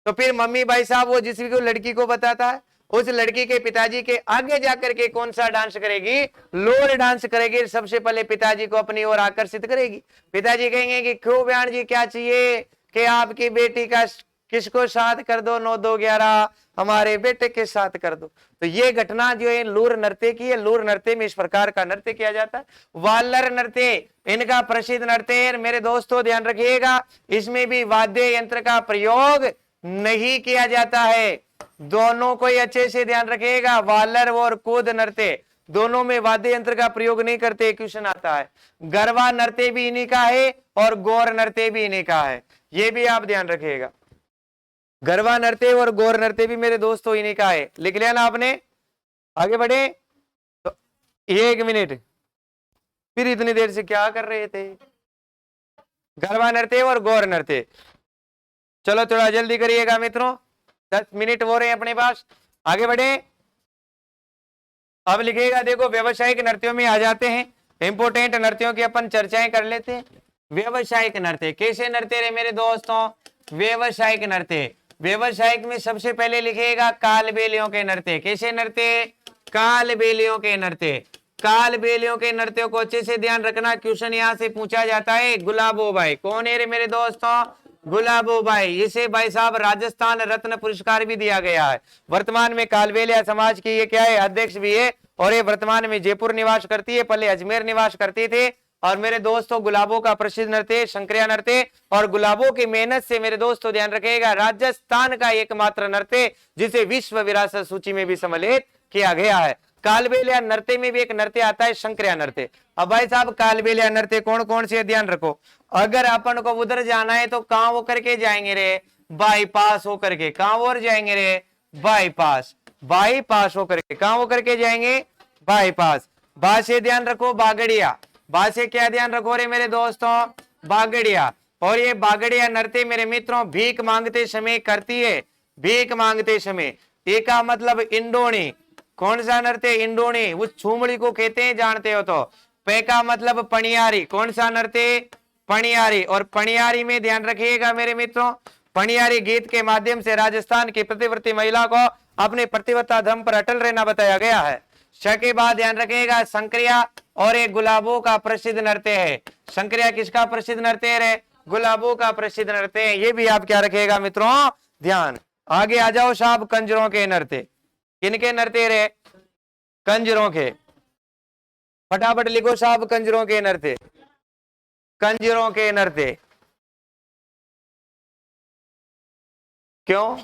S1: तो फिर मम्मी भाई साहब वो जिस भी को लड़की को बताता है, उस लड़की के पिताजी के आगे जाकर के कौन सा डांस करेगी? लोर डांस करेगी। सबसे पहले पिताजी को अपनी ओर आकर्षित करेगी। पिताजी कहेंगे कि क्यों बयान जी क्या चाहिए? कि आपकी बेटी का किसको साथ कर दो, 9 2 11 हमारे बेटे के साथ कर दो। तो ये घटना जो है लूर नृत्य की है। लूर नृत्य में इस प्रकार का नृत्य किया जाता है। वालर नृत्य इनका प्रसिद्ध नृत्य है। मेरे दोस्तों ध्यान रखिएगा, इसमें भी वाद्य यंत्र का प्रयोग नहीं किया जाता है। दोनों को ही अच्छे से ध्यान रखिएगा, वालर और कूद नृत्य दोनों में वाद्य यंत्र का प्रयोग नहीं करते। क्वेश्चन आता है। गरबा नृत्य भी इन्हीं का है और गौर नृत्य भी इन्हीं का है, ये भी आप ध्यान रखिएगा। गरबा नृत्य और गौर नृत्य भी मेरे दोस्तों इन्हीं का है। लिख लिया ना आपने? आगे बढ़े तो 1 मिनट, फिर इतनी देर से क्या कर रहे थे? गरबा नृत्य और गौर नृत्य। चलो थोड़ा जल्दी करिएगा मित्रों, 10 मिनट हो रहे हैं अपने पास। आगे बढ़े। अब लिखिएगा, देखो व्यवसायिक नृत्यों में आ जाते हैं। इंपोर्टेंट नृत्यों की अपन चर्चाएं कर लेते हैं। व्यवसायिक नृत्य कैसे नृत्य रे मेरे दोस्तों? व्यवसायिक नृत्य, व्यवसायिक में सबसे पहले लिखिएगा कालबेलियों के नृत्य। कैसे नृत्य? कालबेलियों के नृत्य। कालबेलियों के नृत्यों को अच्छे से ध्यान रखना, क्वेश्चन यहाँ से पूछा जाता है। गुलाबो भाई कौन है रे मेरे दोस्तों? गुलाबो बाई, इसे भाई साहब राजस्थान रत्न पुरस्कार भी दिया गया है। वर्तमान में कालबेलिया समाज की ये क्या है, अध्यक्ष भी है, और ये वर्तमान में जयपुर निवास करती है, पहले अजमेर निवास करते थे। और मेरे दोस्तों गुलाबों का प्रसिद्ध नृत्य शंकरिया नृत्य, और गुलाबों की मेहनत से मेरे दोस्तों ध्यान रखिएगा राजस्थान का एकमात्र नृत्य जिसे विश्व विरासत सूची में भी सम्मिलित किया गया है। कालबेलिया नृत्य में भी एक नृत्य आता है शंकरिया नृत्य। अब भाई साहब कालबेलिया नृत्य कौन कौन से, ध्यान रखो। अगर अपन को उधर जाना है तो कहां वो करके जाएंगे रे, बाईपास हो करके। कहां और जाएंगे रे, बाईपास। बाईपास हो करके कहां वो करके जाएंगे, बाईपास। बा से ध्यान रखो बागड़िया, बा से क्या ध्यान रखो रे मेरे दोस्तों, बागड़िया। और ये बागड़िया नृत्य मेरे मित्रों भीख मांगते समय करती है, भीख मांगते समय। एक का मतलब इंडोनी, कौन सा नृत्य, इंडोनी, उस छूमड़ी को कहते हैं, जानते हो तो। पे का मतलब पणियारी, कौन सा नृत्य, पणियारी। और पणियारी में ध्यान रखिएगा मेरे मित्रों, पणियारी गीत के माध्यम से राजस्थान की प्रतिवर्ती महिला को अपने प्रतिबद्धता धर्म पर अटल रहना बताया गया है। छ के बाद ध्यान रखिएगा शंकरिया, और एक गुलाबों का प्रसिद्ध नृत्य है। शंकरिया किसका प्रसिद्ध नृत्य है, गुलाबों का प्रसिद्ध नृत्य है। ये भी आप क्या रखिएगा मित्रों, ध्यान। आगे आ जाओ साहब कंजरों के नृत्य। किनके नृत्य रे, कंजरों के। फटाफट लिखो साहब कंजरों के नृत्य, कंजरों के नृत्य। क्यों,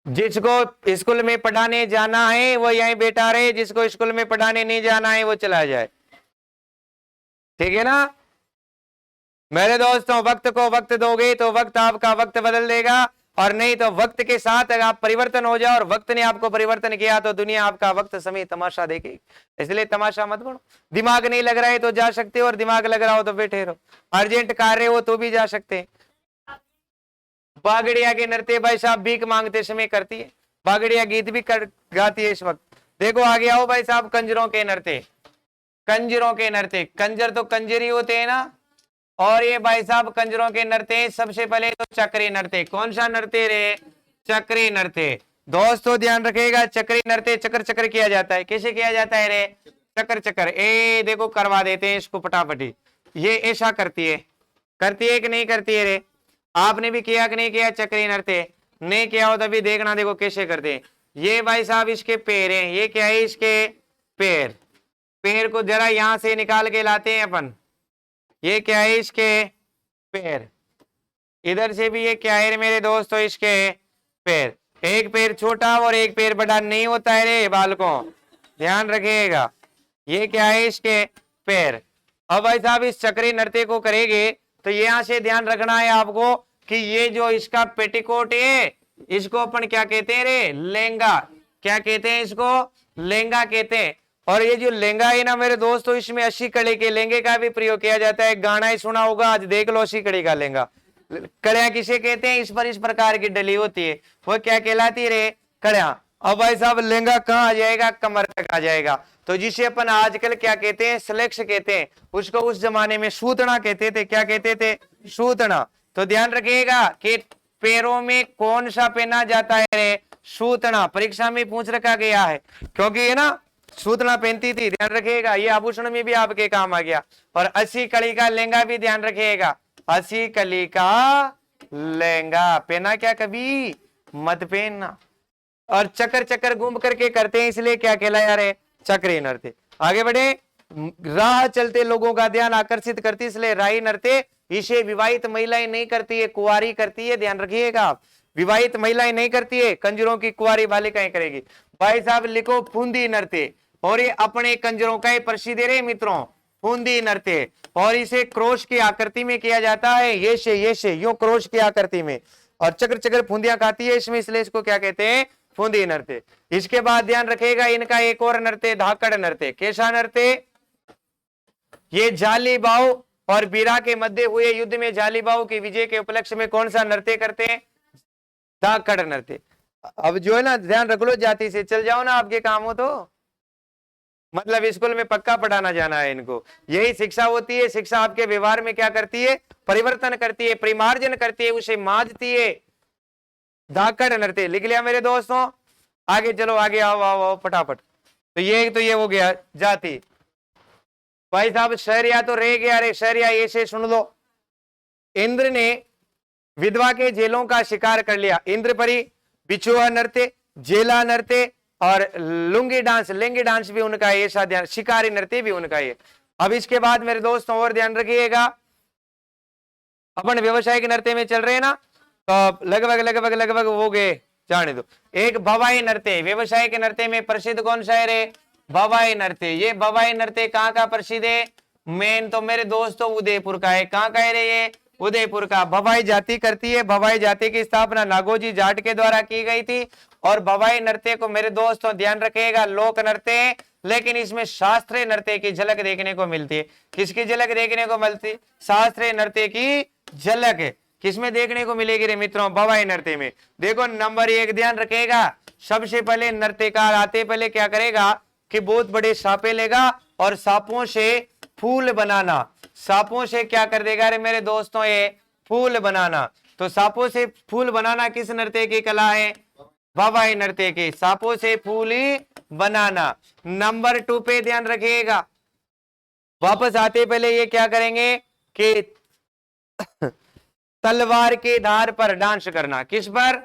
S1: जिसको स्कूल में पढ़ाने जाना है वो यहीं बैठा रहे, जिसको स्कूल में पढ़ाने नहीं जाना है वो चला जाए, ठीक है ना मेरे दोस्तों। वक्त को वक्त दोगे तो वक्त आपका वक्त बदल देगा, और नहीं तो वक्त के साथ अगर आप परिवर्तन हो जाओ, और वक्त ने आपको परिवर्तन किया तो दुनिया आपका वक्त समय तमाशा देखेगी। इसलिए तमाशा मत बनो। दिमाग नहीं लग रहा है तो जा सकते हो, और दिमाग लग रहा हो तो बैठे रहो। अर्जेंट कार्य हो तो भी जा सकते हैं। बागड़िया के नृत्य भाई साहब भीख मांगते समय करती है, बागड़िया गीत भी गाती है इस वक्त। देखो आगे आओ भाई साहब कंजरों के नृत्य, कंजरों के नृत्य। कंजर तो कंजरी होते हैं ना, और ये भाई साहब कंजरों के नृत्य। सबसे पहले तो चक्री नृत्य, कौन सा नृत्य रे, चक्री नृत्य। दोस्तों ध्यान रखिएगा चक्री नृत्य चक्कर चक्कर किया जाता है। कैसे किया जाता है रे, चक्कर चक्कर। ए देखो करवा देते हैं इसको फटाफटी। ये ऐसा करती है कि नहीं करती है रे, आपने भी किया कि नहीं किया चक्री नृत्य, नहीं किया हो तभी देखना, देखो कैसे करते हैं। ये भाई साहब इसके पैर हैं, ये क्या है, इसके पैर। पैर को जरा यहां से निकाल के लाते हैं अपन, ये क्या है, इसके पैर। इधर से भी ये क्या है मेरे दोस्तों, इसके पैर। एक पैर छोटा और एक पैर बड़ा नहीं होता है रे बालकों, ध्यान रखिएगा। ये क्या है, इसके पैर। अब भाई साहब इस चक्री नृत्य को करेंगे तो यहां से ध्यान रखना है आपको कि ये जो इसका पेटीकोट है इसको अपन क्या कहते हैं रे, लहंगा। क्या कहते हैं इसको, लहंगा कहते हैं। और ये जो लहंगा है ना मेरे दोस्तों, इसमें 80 कड़ी के लहंगे का भी प्रयोग किया जाता है। गाना ही सुना होगा, आज देख लो 80 कड़ी का लहंगा। कड़िया किसे कहते हैं, इस पर इस प्रकार की डली होती है, वो क्या कहलाती रे, कड़िया। अब भाई साहब लहंगा कहाँ आ जाएगा, कमर तक आ जाएगा। तो जिसे अपन आजकल क्या कहते हैं, स्लेक्स कहते हैं, उसको उस जमाने में सूतना कहते थे। क्या कहते थे, सूतना। तो ध्यान रखिएगा कि पैरों में कौन सा पहना जाता है रे, सूतना। परीक्षा में पूछ रखा गया है, क्योंकि ये ना सूतना पहनती थी, ध्यान रखिएगा। ये आभूषण में भी आपके काम आ गया। और 80 कड़ी का लहंगा भी ध्यान रखिएगा, 80 कली का लहंगा पहना क्या कभी मत पहनना। और चक्कर चक्कर घूम करके करते हैं, इसलिए क्या कहलाया रे, चक्री नृत्य। आगे बढ़े, राह चलते लोगों का ध्यान आकर्षित करती, इसलिए राही नृत्य। इसे विवाहित महिलाएं नहीं करती है, कुंवारी करती है, ध्यान रखिएगा। विवाहित महिलाएं नहीं करती है, कंजरों की कुंवारी बालिकाएं करेगी। भाई साहब लिखो फूंदी नृत्य, और ये अपने कंजरों का ही प्रसिद्ध है मित्रों, फूंदी नृत्य। और इसे क्रोश की आकृति में किया जाता है, ये से यूं क्रोश की आकृति में, और चक्र चक्र फूंदियां खाती है इसमें, इसलिए इसको क्या कहते हैं, फूंदी नृत्य। इसके बाद ध्यान रखेगा इनका एक और नृत्य, धाकड़ नृत्य। कैसा नृत्य, ये जाली बाव और बीरा के मध्य हुए युद्ध में जाली बाव की विजय के उपलक्ष्य में कौन सा नृत्य करते हैं, धाकड़ नृत्य। अब जो है ना ध्यान रख लो, जाति से चल जाओ ना, आपके काम हो तो मतलब स्कूल में पक्का पढ़ाना जाना है इनको। यही शिक्षा होती है, शिक्षा आपके व्यवहार में क्या करती है, परिवर्तन करती है, परिमार्जन करती है, उसे मांझती है। धाकड़ नृत्य लिख लिया मेरे दोस्तों। आगे चलो, आगे आओ आओ आओ फटाफट। तो ये हो गया जाति। भाई साहब शहरिया तो रह गया, अरे शहरिया ऐसे सुन लो। इंद्र ने विधवा के जेलों का शिकार कर लिया। इंद्रपरी, बिचुआ नृत्य, जेला नृत्य और लुंगी डांस, लिंगी डांस भी उनका है, ऐसा ध्यान, शिकारी नृत्य भी उनका है। अब इसके बाद मेरे दोस्तों और ध्यान रखिएगा, अपन व्यवसायिक नृत्य में चल रहे हैं ना, तो लगभग लगभग लगभग हो गए, जाने दो। एक भवाई नृत्य, व्यवसायिक नृत्य में प्रसिद्ध कौन सा है रे? भवाई नृत्य। ये भवाई नृत्य कहाँ का प्रसिद्ध है? मेन तो मेरे दोस्तों उदयपुर का है। कहाँ का है रे ये? उदयपुर का। भवाई जाति करती है। भवाई जाति की स्थापना नागोजी जाट के द्वारा की गई थी। और भवाई नृत्य को मेरे दोस्तों ध्यान रखिएगा, लोक नृत्य, लेकिन इसमें शास्त्रीय नृत्य की झलक देखने को मिलती है। किसकी झलक देखने को मिलती? शास्त्रीय नृत्य की झलक है। किसमें देखने को मिलेगी रे मित्रों? भवाई नृत्य में। देखो नंबर 1 ध्यान रखेगा, सबसे पहले नृत्यकार आते पहले क्या करेगा कि बहुत बड़े सापे लेगा और सांपों से फूल बनाना। सांपों से क्या कर देगा रे मेरे दोस्तों? ये फूल बनाना। तो सांपों से फूल बनाना किस नृत्य की कला है? भवाई नृत्य की। सांपों से फूल ही बनाना। नंबर 2 पे ध्यान रखिएगा, वापस आते पहले ये क्या करेंगे कि तलवार के धार पर डांस करना। किस पर?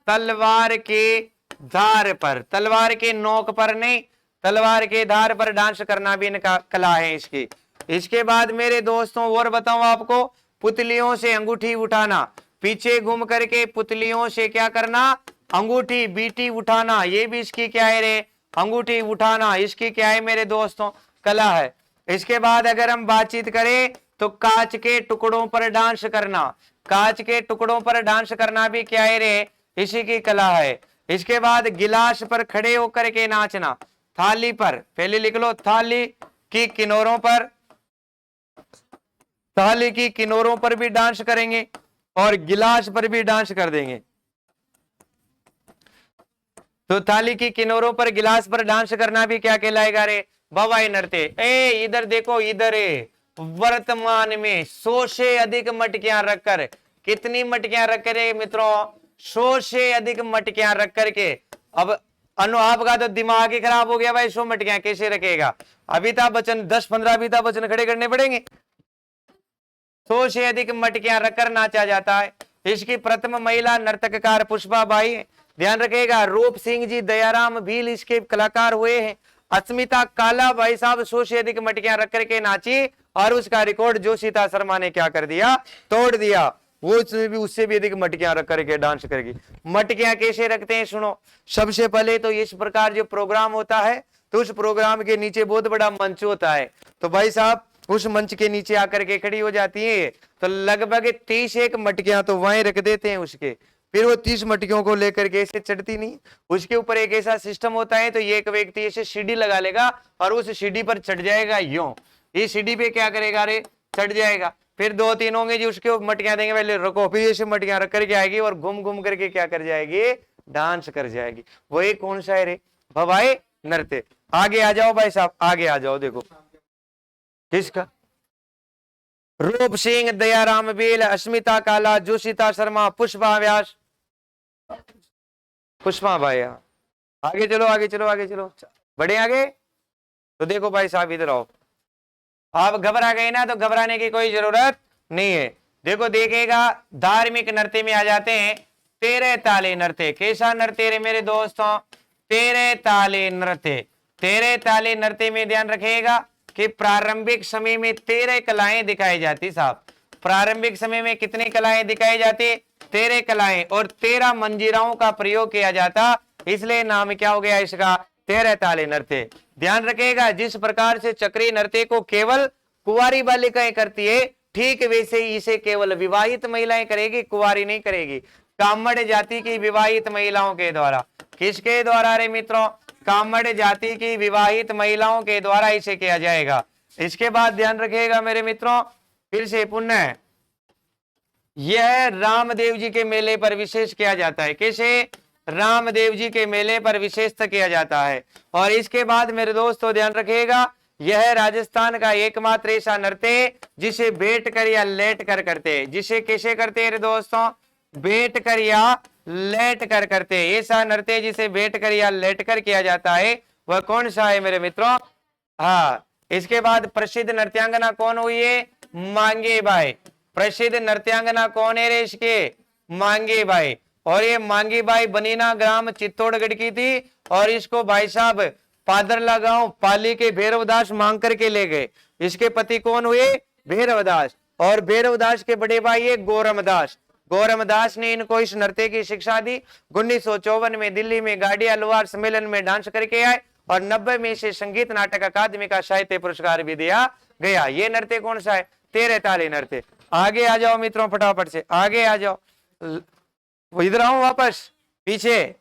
S1: तलवार के धार पर, तलवार के नोक पर नहीं, तलवार के धार पर डांस करना भी इनका कला है इसकी। इसके बाद मेरे दोस्तों और बताऊं आपको, पुतलियों से अंगूठी उठाना, पीछे घूम करके पुतलियों से क्या करना? अंगूठी बीटी उठाना। ये भी इसकी क्या है रे? अंगूठी उठाना। इसकी क्या है मेरे दोस्तों? कला है। इसके बाद अगर हम बातचीत करें तो कांच के टुकड़ों पर डांस करना। कांच के टुकड़ों पर डांस करना भी क्या है रे? इसी की कला है। इसके बाद गिलास पर खड़े होकर के नाचना। थाली पर, पहले लिख लो, थाली की किनारों पर, थाली की किनारों पर भी डांस करेंगे और गिलास पर भी डांस कर देंगे। तो थाली की किनारों पर, गिलास पर डांस करना भी क्या कहलाएगा रे? भवाई नृत्य। ए इधर देखो, इधर है वर्तमान में 100 से अधिक मटकियां रखकर, कितनी मटकियां रखकर मित्रों? 100 से अधिक मटकियां रख करके। अब आपका तो दिमाग ही खराब हो गया भाई, 100 मटकियां कैसे रखेगा? अमिताभ बच्चन 10-15 अमिताभ बच्चन खड़े करने पड़ेंगे। 100 से अधिक मटकियां रखकर नाचा जाता है। इसकी प्रथम महिला नर्तककार पुष्पा बाई है। ध्यान रखिएगा, रूप सिंह जी, दयाराम भील इसके कलाकार हुए हैं। अस्मिता काला भाई साहब 100 से अधिक मटकियां रख करके नाची और उसका रिकॉर्ड जोशिता शर्मा ने क्या कर दिया? तोड़ दिया। वो उससे भी अधिक मटकियां रख करके डांस करेगी। मटकियां कैसे रखते हैं सुनो। सबसे पहले तो इस प्रकार जो प्रोग्राम होता है तो उस प्रोग्राम के नीचे बहुत बड़ा मंच होता है। तो भाई साहब उस मंच के नीचे आकर के खड़ी हो जाती है। तो लगभग 30 मटकियां तो वहीं रख देते हैं उसके। फिर वो 30 मटकियों को लेकर के ऐसे चढ़ती नहीं, उसके ऊपर एक ऐसा सिस्टम होता है। तो ये एक व्यक्ति ऐसे सीढ़ी लगा लेगा और उस सीढ़ी पर चढ़ जाएगा। यूं इस सीढ़ी पे क्या करेगा रे? चढ़ जाएगा। फिर 2-3 होंगे जी उसके मटकियां देंगे, पहले रखो, फिर ऐसे मटकियां रख करके आएगी और घूम घूम करके क्या कर जाएगी? डांस कर जाएगी। वो एक कौन सा है रे? भवाई नृत्य। आगे आ जाओ भाई साहब, आगे आ जाओ। देखो किसका? रूप सिंह, दयाराम बेल, अस्मिता काला, जोशिता शर्मा, पुष्पा व्यास, पुष्पा भाई। आगे चलो, आगे चलो, आगे चलो, बड़े आगे। तो देखो भाई साहब इधर आओ। आप घबरा गए ना, तो घबराने की कोई जरूरत नहीं है। देखो देखेगा, धार्मिक नृत्य में आ जाते हैं 13 ताले नृत्य। कैसा नृत्य रे मेरे दोस्तों? 13 ताले नृत्य। 13 ताले नृत्य में ध्यान रखिएगा कि प्रारंभिक समय में 13 कलाएं दिखाई जाती। साहब प्रारंभिक समय में कितनी कलाएं दिखाई जाती? 13 कलाएं, और 13 मंजीराओं का प्रयोग किया जाता, इसलिए नाम क्या हो गया इसका? 13 ताले नृत्य। ध्यान रखिएगा, जिस प्रकार से चक्रीय नृत्य को केवल कुंवारी बालिकाएं करती है, ठीक वैसे ही इसे केवल विवाहित महिलाएं करेगी, कुंवारी नहीं करेगी। कामड़ जाति की विवाहित महिलाओं के द्वारा। किसके द्वारा रे मित्रों? कामड़ जाति की विवाहित महिलाओं के द्वारा इसे किया जाएगा। इसके बाद ध्यान रखिएगा मेरे मित्रों, फिर से पुनः यह रामदेव जी के मेले पर विशेष किया जाता है। कैसे? रामदेव जी के मेले पर विशेष किया जाता है। और इसके बाद मेरे दोस्तों ध्यान रखिएगा, यह राजस्थान का एकमात्र ऐसा नृत्य जिसे बैठ कर या लेट कर करते हैं। जिसे कैसे करते हैं दोस्तों? बैठ कर या लेट कर करते हैं। ऐसा नृत्य जिसे बैठ कर या लेट कर किया जाता है, वह कौन सा है मेरे मित्रों? हाँ, इसके बाद प्रसिद्ध नृत्यांगना कौन हुई है? मांगे बाई। प्रसिद्ध नृत्यांगना कौन है रे इसके? मांगे बाई, और ये मांगी बाई बनीना ग्राम चित्तौड़गढ़ की थी। और इसको भाई साहब पादरला गांव पाली के भैरवदास मांग करके ले गए। इसके पति कौन हुए? भैरवदास। और भैरवदास के बड़े भाई है गौरमदास। गौरमदास ने इनको इस नृत्य की शिक्षा दी। 1954 में दिल्ली में गाड़िया लोहार सम्मेलन में डांस करके आए और 90 में से संगीत नाटक अकादमी का साहित्य पुरस्कार भी दिया गया। ये नृत्य कौन सा है? तेरे ताले नृत्य। आगे आ जाओ मित्रों, फटाफट से आगे आ जाओ। इधर आओ, वापस पीछे,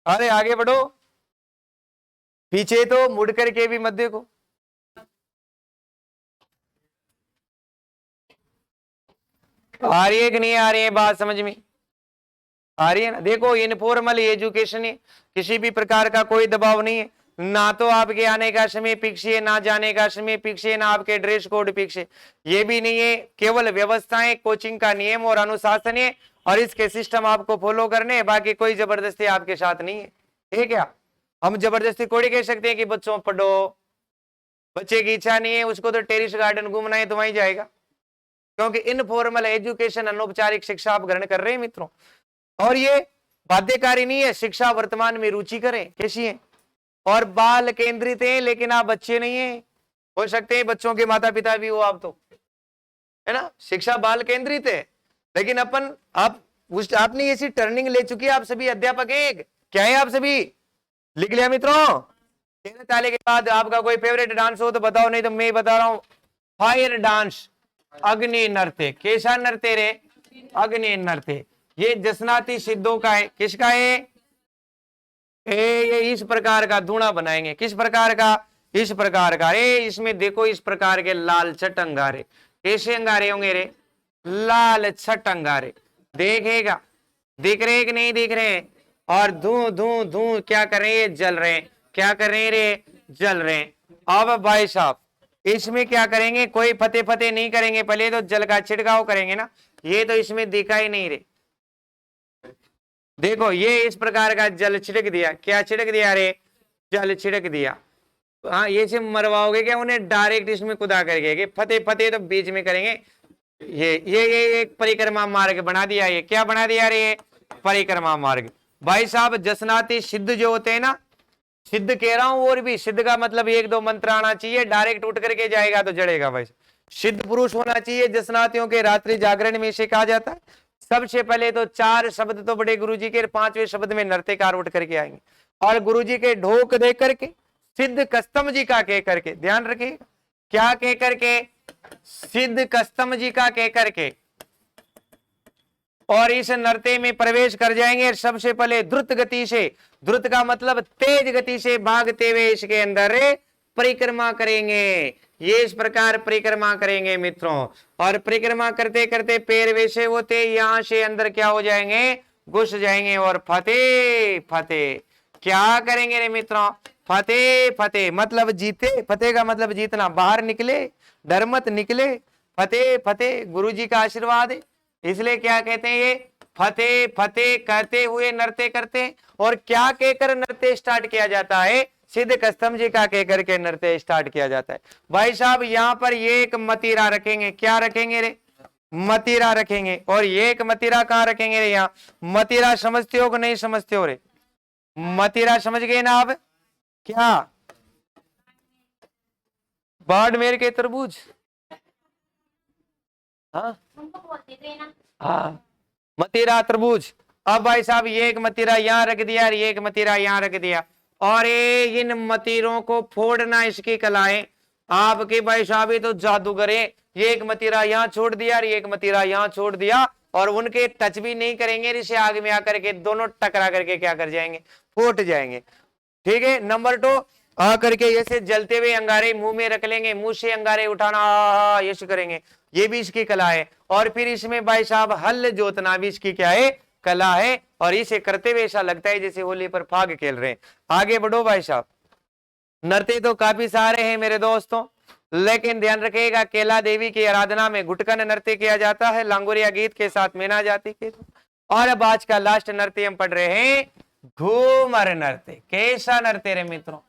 S1: अरे आगे बढ़ो। पीछे तो मुड़ करके भी मत देखो। आ रही है कि नहीं आ रही है बात समझ में? आ रही है ना? देखो इनफॉर्मल एजुकेशन है, किसी भी प्रकार का कोई दबाव नहीं है। ना तो आपके आने का समय फिक्स है, ना जाने का समय फिक्स है, ना आपके ड्रेस कोड फिक्स है। ये भी नहीं है, केवल व्यवस्थाएं, कोचिंग का नियम और अनुशासन है और इसके सिस्टम आपको फॉलो करने हैं। बाकी कोई जबरदस्ती आपके साथ नहीं है। ठीक है? हम जबरदस्ती कोई कह सकते हैं कि बच्चों पढ़ो, बच्चे की इच्छा नहीं है उसको तो टेरिस गार्डन घूमना है तो वहीं जाएगा, क्योंकि इनफॉर्मल एजुकेशन, अनौपचारिक शिक्षा आप ग्रहण कर रहे हैं मित्रों। और ये बाध्यकारी नहीं है, शिक्षा वर्तमान में रुचि करें कैसी है, और बाल केंद्रित है, लेकिन आप बच्चे नहीं है। हो सकते हैं बच्चों के माता पिता भी हो आप, तो है ना। शिक्षा बाल केंद्रित है, लेकिन आपने ऐसी टर्निंग ले चुकी है। आप सभी अध्यापक एक क्या है? आप सभी लिख लिया मित्रों? 13 ताले के बाद आपका कोई फेवरेट डांस हो तो बताओ, नहीं तो मैं बता रहा हूं। फायर डांस, अग्नि नृत्य। कैसा नृत्य रे? अग्नि नृत्य। ये जसनाती सिद्धों का है। किसका है? ये इस प्रकार का धुआं बनाएंगे। किस प्रकार का? इस प्रकार का। इसमें देखो इस प्रकार के लाल छट अंगारे। कैसे अंगारे होंगे रे? लाल छट अंगारे। देखेगा, दिख रहे कि नहीं दिख रहे? और धू धू धू क्या कर रहे हैं? जल रहे हैं। क्या कर रहे हैं रे? जल रहे हैं। अब भाई साहब इसमें क्या करेंगे? कोई फतेह फतेह नहीं करेंगे, पहले तो जल का छिड़काव करेंगे ना। ये तो इसमें दिखा ही नहीं रे। देखो ये इस प्रकार का जल छिड़क दिया। क्या छिड़क दिया रे? जल छिड़क दिया। हाँ, ये से मरवाओगे क्या उन्हें? डायरेक्ट इसमें कुदा करके फतेह फतेह तो बीच में करेंगे। ये एक परिक्रमा मार्ग बना दिया। ये क्या बना दिया रे? परिक्रमा मार्ग। भाई साहब जसनाती सिद्ध जो होते हैं ना, सिद्ध कह रहा हूं, और भी सिद्ध का मतलब 1-2 मंत्र आना चाहिए। डायरेक्ट उठ करके जाएगा तो जड़ेगा। भाई सिद्ध पुरुष होना चाहिए। जसनातियों के रात्रि जागरण में से कहा जाता है। सबसे पहले तो 4 शब्द तो बड़े गुरुजी के, 5वें शब्द में नृत्यकार उठ करके आएंगे और गुरुजी के ढोक दे करके सिद्ध कस्तम जी का कह करके, ध्यान रखिएगा, क्या कह करके? सिद्ध कस्तम जी का कह करके, और इस नृत्य में प्रवेश कर जाएंगे। सबसे पहले द्रुत गति से, द्रुत का मतलब तेज गति से भागते हुए इसके अंदर परिक्रमा करेंगे। ये इस प्रकार परिक्रमा करेंगे मित्रों। और परिक्रमा करते करते पैर वैसे होते यहां से अंदर क्या हो जाएंगे? घुस जाएंगे और फतेह फतेह क्या करेंगे रे मित्रों? फतेह फतेह मतलब जीते। फतेह का मतलब जीतना, बाहर निकले, डर मत निकले। फतेह फतेह गुरुजी का आशीर्वाद है, इसलिए क्या कहते हैं? ये फतेह फतेह कहते हुए नृत्य करते। और क्या कहकर नृत्य स्टार्ट किया जाता है? सिद्ध कस्तम जी का कहकर के नृत्य स्टार्ट किया जाता है। भाई साहब यहाँ पर ये एक मतीरा रखेंगे। क्या रखेंगे रे? मतीरा रखेंगे। और ये एक मतीरा कहाँ रखेंगे रे? यहाँ मतीरा समझते हो कि नहीं समझते हो रे? मतीरा समझ गए ना आप? क्या? बाड़मेर के तरबूज। हाँ, मतीरा तरबूज। अब भाई साहब ये एक मतीरा यहाँ रख दिया, ये एक मतीरा यहाँ रख दिया, और इन मतीरों को फोड़ना इसकी कलाएं। आपके भाई साहब ये तो जादूगर है। ये एक मतीरा यहाँ छोड़ दिया, ये एक मतीरा यहाँ छोड़ दिया, और उनके टच भी नहीं करेंगे। इसे आग में आकर के दोनों टकरा करके क्या कर जाएंगे? फूट जाएंगे। ठीक है। नंबर 2, आकर के ऐसे जलते हुए अंगारे मुंह में रख लेंगे, मुंह से अंगारे उठाना ऐसे करेंगे। ये भी इसकी कला है। और फिर इसमें भाई साहब हल जोतना भी इसकी क्या है? कला है। और इसे करते हुए ऐसा लगता है जैसे होली पर फाग खेल रहे हैं। आगे बढ़ो भाई साहब। नृत्य तो काफी सारे हैं मेरे दोस्तों, लेकिन ध्यान रखिएगा केला देवी की आराधना में गुटकन नृत्य किया जाता है, लांगुरिया गीत के साथ मीना जाति के। और अब आज का लास्ट नृत्य हम पढ़ रहे हैं घूमर नृत्य। कैसा नृत्य रे मित्रों?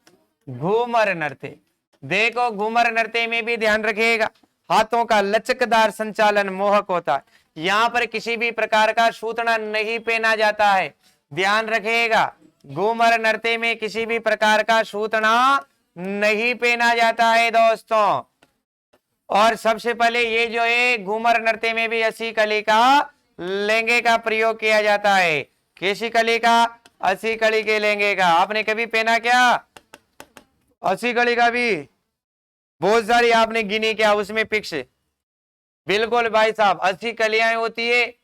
S1: घूमर नृत्य। देखो घूमर नृत्य में भी ध्यान रखिएगा, हाथों का लचकदार संचालन मोहक होता है। यहाँ पर किसी भी प्रकार का सूतना नहीं पहना जाता है, ध्यान रखिएगा। घूमर नृत्य में किसी भी प्रकार का सूतना नहीं पहना जाता है दोस्तों। और सबसे पहले ये जो है घूमर नृत्य में भी 80 कली का लहंगे का प्रयोग किया जाता है। कैसी कली का? 80 कली के लहंगे का। आपने कभी पहना क्या 80 कली का? भी बहुत सारी आपने गिनी क्या उसमें पिक्स? बिल्कुल भाई साहब, 80 कलियां होती है,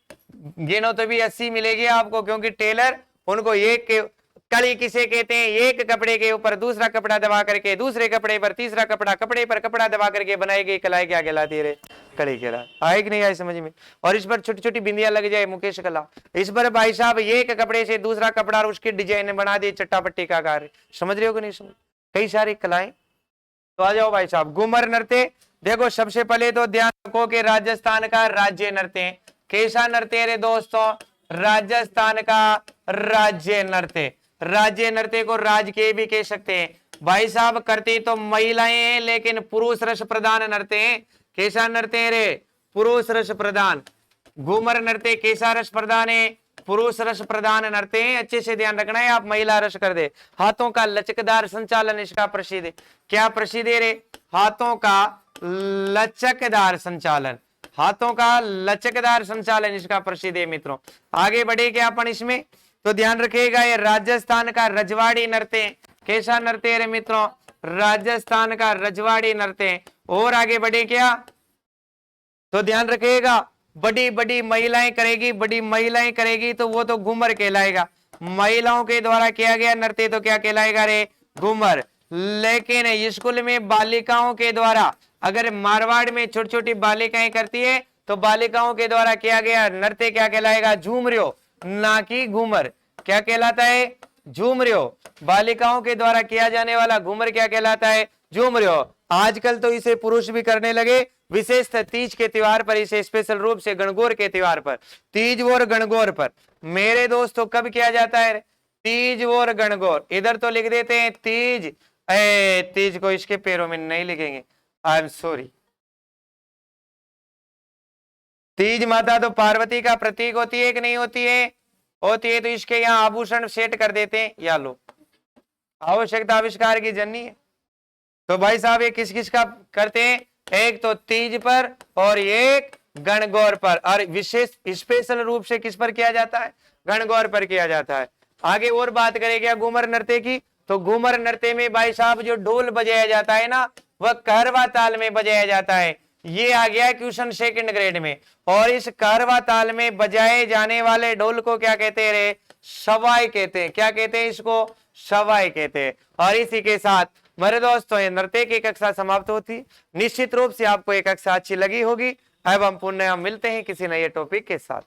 S1: गिनो तो भी 80 मिलेगी आपको, क्योंकि टेलर उनको एक कली किसे कहते हैं? एक कपड़े के ऊपर दूसरा कपड़ा दबा करके, दूसरे कपड़े पर तीसरा कपड़ा, कपड़े पर कपड़ा दबा करके बनाई गई कलाई क्या कहलाती है? कली कहला। आए कि नहीं आए समझ में? और इस पर छोटी छोटी बिंदियां लग जाए मुकेश कला। इस पर भाई साहब एक कपड़े से दूसरा कपड़ा और उसकी डिजाइन बना दी चट्टापट्टी का कार्य। समझ रहे हो कि नहीं समझ? कई सारी कलाएं। तो आ जाओ भाई साहब, घूमर नृत्य देखो। सबसे पहले तो ध्यान रखो कि राजस्थान का राज्य नृत्य कैसा नृत्य रे दोस्तों? राजस्थान का राज्य नृत्य। राज्य नृत्य को राज के भी कह सकते हैं भाई साहब। करती तो महिलाएं हैं, लेकिन पुरुष रस प्रधान नृत्य है। कैसा नृत्य है रे? पुरुष रस प्रधान। घूमर नृत्य कैसा रस प्रधान है? पुरुष रस प्रधान नृत्य है। अच्छे से ध्यान रखना है, आप महिला रस कर दे। हाथों का लचकदार संचालन इसका प्रसिद्ध है। क्या प्रसिद्ध है रे? हाथों का लचकदार संचालन। हाथों का लचकदार संचालन इसका प्रसिद्ध है मित्रों। आगे बढ़े क्या अपन इसमें? तो ध्यान रखिएगा, ये राजस्थान का रजवाड़ी नृत्य। कैसा नृत्य है मित्रों? राजस्थान का रजवाड़ी नृत्य। और आगे बढ़े क्या? तो ध्यान रखिएगा, बड़ी बड़ी महिलाएं करेगी, बड़ी महिलाएं करेगी तो वो तो घूमर कहलाएगा। महिलाओं के द्वारा किया गया नृत्य तो क्या कहलाएगा रे? घूमर। लेकिन स्कूल में बालिकाओं के द्वारा, अगर मारवाड़ में छोटी छोटी बालिकाएं करती है तो बालिकाओं के द्वारा किया गया नृत्य क्या कहलाएगा? झूमरियो, ना कि घूमर। क्या कहलाता है? झूमरियो। बालिकाओं के द्वारा किया जाने वाला घूमर क्या कहलाता है? झूमरियो। आजकल तो इसे पुरुष भी करने लगे, विशेषतः तीज के त्योहार पर, इसे स्पेशल रूप से गणगौर के त्योहार पर, तीज और गणगौर पर। मेरे दोस्तों कब किया जाता है? तीज और गणगौर। इधर तो लिख देते हैं तीज, तीज को इसके पैरों में नहीं लिखेंगे, आई एम सॉरी। तीज माता तो पार्वती का प्रतीक होती है कि नहीं होती है? होती है। तो इसके यहाँ आभूषण सेट कर देते हैं, या लो, आवश्यकता आविष्कार की जननी है। तो भाई साहब ये किस किस का करते हैं? एक तो तीज पर और एक गणगौर पर, और विशेष स्पेशल रूप से किस पर किया जाता है? गणगौर पर किया जाता है। आगे और बात करेंगे घूमर नृत्य की। तो घूमर नृत्य में भाई साहब जो ढोल बजाया जाता है ना, वह कहरवा ताल में बजाया जाता है। ये आ गया क्वेश्चन सेकंड ग्रेड में। और इस कहरवा ताल में बजाए जाने वाले ढोल को क्या कहते हैं रे? सवाई कहते हैं। क्या कहते हैं इसको? सवाई कहते हैं। और इसी के साथ मेरे दोस्तों ये नृत्य की कक्षा समाप्त होती। निश्चित रूप से आपको एक कक्षा अच्छी लगी होगी। अब हम पुनः मिलते हैं किसी नए टॉपिक के साथ।